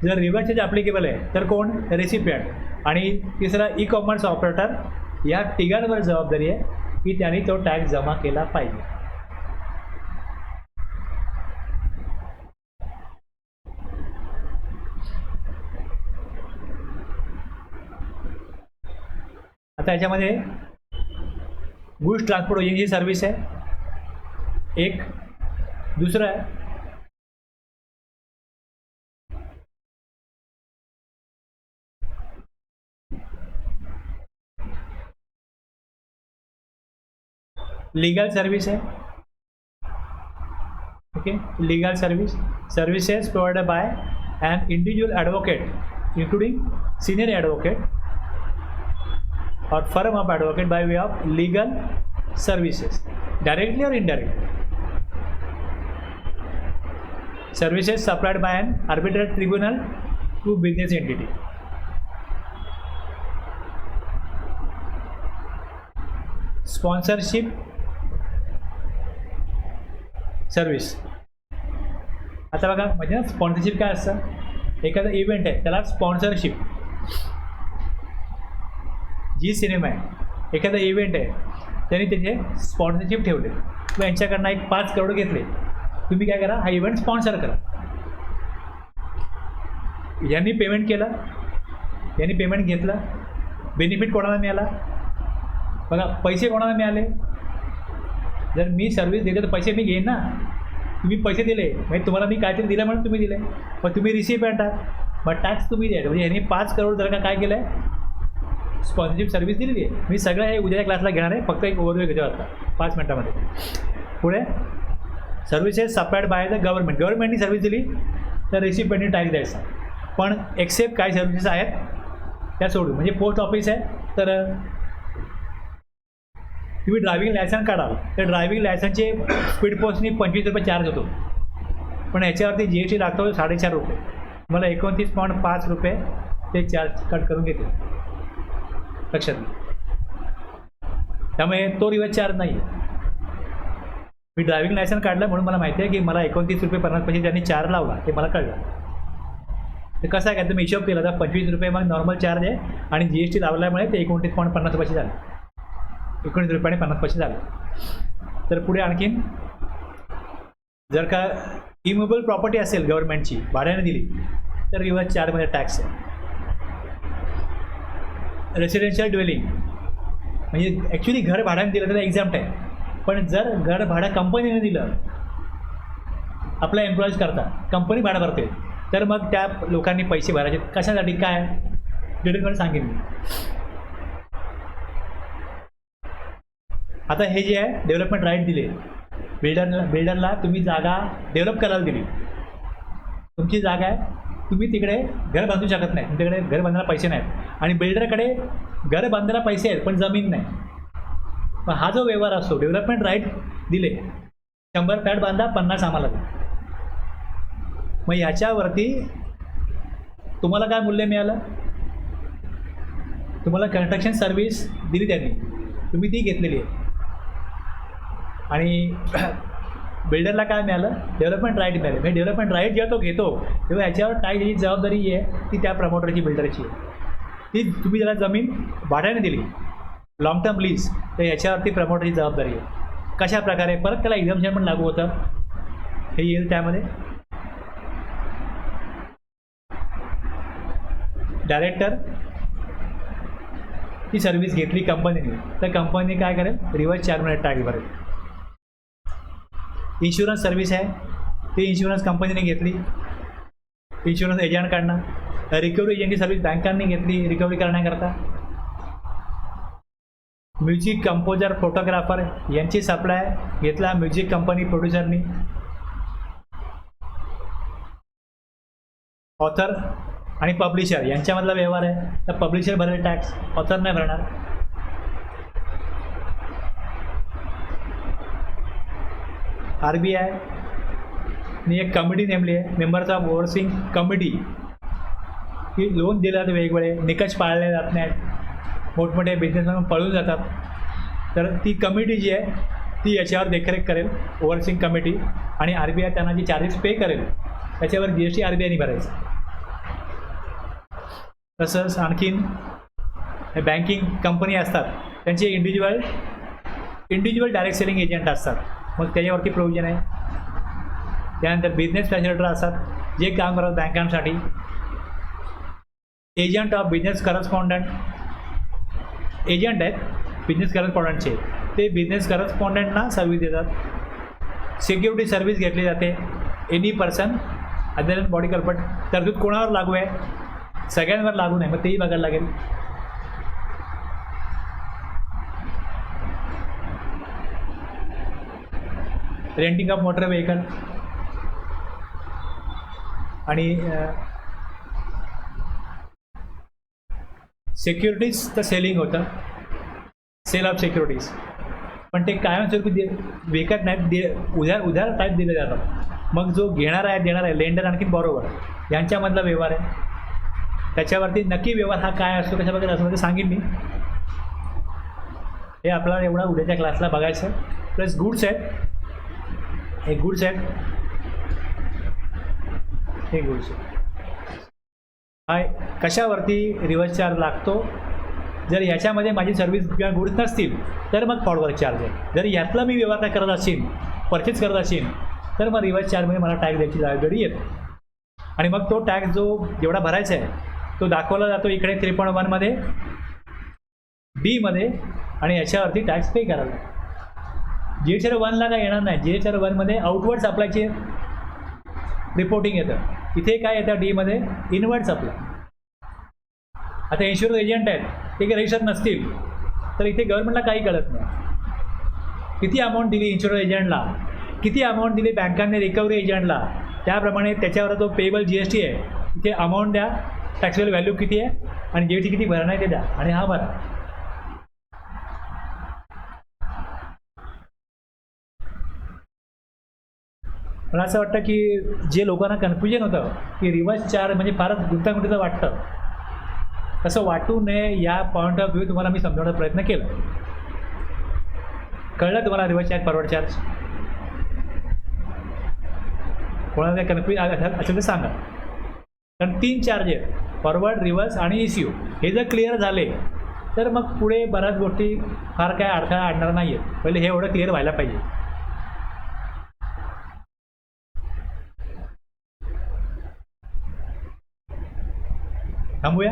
Speaker 1: जर रिव्हर्स चार्ज ॲप्लिकेबल आहे तर कोण? रेसिपियंट. आणि तिसरा ई कॉमर्स ऑपरेटर. या तिघांवर जबाबदारी आहे की त्यांनी तो टॅक्स जमा केला पाहिजे. आता याच्यामध्ये गुड्स ट्रान्सपोर्ट एजन्सी सर्व्हिस आहे एक. दुसरं आहे लीगल सर्विस आहे. Okay, legal services provided by an individual advocate including senior advocate or firm of advocate by way of legal services directly or indirectly. Services supplied by an arbitral tribunal to business entity. Sponsorship service. आता बघा म्हणजे sponsorship काय असतं? एखादा event आहे त्याला sponsorship. जी cinema आहे एखादा इव्हेंट आहे त्यांनी त्याचे स्पॉन्सरशिप ठेवले, मग यांच्याकडनं एक 5 करोड घेतले, तुम्ही काय करा, हा इव्हेंट स्पॉन्सर करा. यांनी पेमेंट केलं, यांनी पेमेंट घेतलं, बेनिफिट कोणाला मिळाला? बघा पैसे कोणाला मिळाले? जर मी सर्व्हिस दिली तर पैसे मी घेईन ना. तुम्ही पैसे दिले म्हणजे तुम्हाला मी काहीतरी दिलं म्हणून तुम्ही दिले, मग तुम्ही रिसिपियंट आहात, मग टॅक्स तुम्ही द्यायचा. म्हणजे यांनी 5 करोड जर का काय केलं आहे, स्पॉन्सरशिप सर्व्हिस दिलेली आहे. मी सगळं हे उद्याच्या क्लासला घेणार आहे, फक्त एक ओव्हरव्ह्यू घेतो आता 5 मिनटामध्ये. पुढे services supplied by the government. गव्हर्नमेंटनी सर्व्हिस दिली तर रेसिपियंटनी टॅक्स द्यायचा. पण एक्सेप्ट काही सर्व्हिसेस आहेत त्या सोडून, म्हणजे पोस्ट ऑफिस आहे तर तुम्ही ड्रायव्हिंग लायसन्स काढाल तर ड्रायव्हिंग लायसन्सचे स्पीड पोस्टनी 25 रुपये चार्ज होतो, पण याच्यावरती GST लागतो 4.5 रुपये. मला 29.5 रुपये ते चार्ज कट करून घेते, लक्षात घ्या. त्यामुळे तो रिवर्स चार्ज नाही आहे. मी ड्रायव्हिंग लायसन्स काढलं म्हणून मला माहिती आहे की मला 29 रुपये 50 पैसे त्यांनी चार्ज लावला, ते मला कळलं. तर कसं आहे का, तुम्ही हिशोब केला तर 25 रुपये मग नॉर्मल चार्ज आहे आणि GST लावल्यामुळे ते 29.50 पैसे झाले, 19 रुपये आणि 50 पैसे झाले. तर पुढे आणखीन जर का इमोबल प्रॉपर्टी असेल गव्हर्नमेंटची भाड्याने दिली तर रिव्हर्स चार्जमध्ये टॅक्स आहे. रेसिडेन्शियल ड्वेलिंग म्हणजे ॲक्च्युली घर भाड्याने दिलं तर एक्झाम्प्ट आहे, पण जर घर भाडं कंपनीने दिलं, आपल्या एम्प्लॉईज करता कंपनी भाडं भरते, तर मग त्या लोकांनी पैसे भरायचे कशासाठी, काय डिटेलमध्ये सांगेन मी. आता हे जे आहे डेव्हलपमेंट राईट दिले बिल्डरला तुम्ही जागा डेव्हलप करायला दिली, तुमची जागा आहे, तुम्ही तिकडे घर बांधू शकत नाही, तुमच्याकडे घर बांधायला पैसे नाहीत आणि बिल्डरकडे घर बांधायला पैसे आहेत पण जमीन नाही. मग हा जो व्यवहार असतो, डेव्हलपमेंट राईट दिले 100 फ्लॅट बांधा 50 आम्हाला द्या, मग ह्याच्यावरती तुम्हाला काय मूल्य मिळालं? तुम्हाला कन्स्ट्रक्शन सर्व्हिस दिली त्यांनी, तुम्ही ती घेतलेली आहे आणि बिल्डरला काय मिळालं? डेव्हलपमेंट राईट मिळाले. म्हणजे डेव्हलपमेंट राईट जेव्हा तो घेतो तेव्हा ह्याच्यावर काय त्याची जबाबदारी आहे ती त्या प्रमोटरची, बिल्डरची आहे. ती तुम्ही ज्याला जमीन भाड्याने दिली लॉंग टर्म लीज, तर ह्याच्यावरती प्रमोटरची जबाबदारी आहे. कशा प्रकारे परत त्याला एक्झाम्पशन पण लागू होतं, हे येईल त्यामध्ये. डायरेक्टर ती सर्व्हिस घेतली कंपनीने तर कंपनी काय करेल? रिव्हर्स चार्जमध्ये टॅक्स भरेल. इन्शुरन्स सर्व्हिस आहे, ती इन्शुरन्स कंपनीने घेतली, इन्शुरन्स एजंटकडनं. रिकव्हरी एजंटची सर्व्हिस बँकांनी घेतली रिकव्हरी करण्याकरता. म्युझिक कंपोजर फोटोग्राफर यांची सप्लाय घेतला म्युझिक कंपनी प्रोड्युसरनी. ऑथर आणि पब्लिशर यांच्यामधला व्यवहार आहे, तर पब्लिशर भरेल टॅक्स, ऑथर नाही भरणार. RBIने एक कमिटी नेमली आहे, मेंबर्स ऑफ ओव्हरसीइंग कमिटी, की लोन दिलं जातं वेगवेगळे, निकष पाळले जात नाहीत, मोठमोठे बिझनेसमॅन पळून जातात. तर ती कमिटी जी आहे ती याच्यावर देखरेख करेल, ओव्हरसीइंग कमिटी, आणि RBI त्यांना जी चार्जेस पे करेल त्याच्यावर GST RBIने भरायचं. तसंच आणखीन बँकिंग कंपनी असतात त्यांचे इंडिव्हिज्युअल डायरेक्ट सेलिंग एजंट असतात, मग त्याच्यावरती प्रोव्हिजन आहे. त्यानंतर बिझनेस फॅसिलिटर असतात जे काम करतात बँकांसाठी. Agent of business correspondent, agent आहेत बिझनेस करस्पॉन्डंटचे, ते बिझनेस करस्पॉन्डंटना सर्व्हिस देतात. सिक्युरिटी सर्व्हिस घेतली जाते. Any person other than body corporate, तरतूद कोणावर लागू आहे? सगळ्यांवर लागू नाही, मग तेही बघायला लागेल. रेंटिंग ऑफ मोटर व्हेकल आणि सिक्युरिटीज तर सेलिंग होतं, सेल ऑफ सिक्युरिटीज, पण ते कायमस्वरूपी विकत नाहीत, उधार टाईप दिले जातात. मग जो घेणार आहे देणार आहे, लेंडर आणखी बॉरोवर यांच्यामधला व्यवहार आहे, त्याच्यावरती नक्की व्यवहार हा काय असतो, कशा प्रकारे असतो ते सांगेन मी. हे आपल्याला एवढा उद्याच्या क्लासला बघायचं. प्लस गुड्स आहेत, हे गुड्स आहेत, हे गुड्स हाय. कशावरती रिव्हर्स चार्ज लागतो? जर ह्याच्यामध्ये माझी सर्व्हिस किंवा गुड्स नसतील तर मग फॉरवर्ड चार्ज आहे. जर यातला मी व्यवहार करत असेल, परचेस करत असेल, तर मग रिव्हर्स चार्जमध्ये मला टॅक्स द्यायची जबाबदारी येते. आणि मग तो टॅक्स जो जेवढा भरायचा आहे तो दाखवला जातो इकडे 3.1 मध्ये, D आणि याच्यावरती टॅक्स पे करायला. GST 1ला काय येणार नाही. GST 1मध्ये आउटवर्ड सप्लायचे रिपोर्टिंग येतं. इथे काय येतं D इनवर्ड सप्लाय. आता इन्शुरन्स एजंट आहेत ते काही रजिस्टर नसतील तर इथे गव्हर्नमेंटला काही कळत नाही. किती अमाऊंट दिली इन्शुरन्स एजंटला, किती अमाऊंट दिली बँकांनी रिकव्हरी एजंटला, त्याप्रमाणे त्याच्यावर जो पेबल GST आहे इथे अमाऊंट द्या, टॅक्सेबल व्हॅल्यू किती आहे आणि GST किती भरणं आहे ते द्या आणि हा भरा. मला असं वाटतं की जे लोकांना कन्फ्युजन होतं की रिव्हर्स चार्ज म्हणजे फारच गुंतागुंतीचं वाटतं, तसं वाटू नये या पॉईंट ऑफ व्ह्यू तुम्हाला मी समजवण्याचा प्रयत्न केला. कळलं तुम्हाला रिव्हर्स चार्ज फॉरवर्ड चार्ज? कोणाला काही कन्फ्युजन असेल तर सांगा. कारण 3 चार्ज आहेत, फॉरवर्ड, रिव्हर्स आणि ECU. हे जर क्लिअर झाले तर मग पुढे बऱ्याच गोष्टी फार काय अडथळा आणणार नाही आहेत. पहिले हे एवढं क्लिअर व्हायला पाहिजे. थांबूया.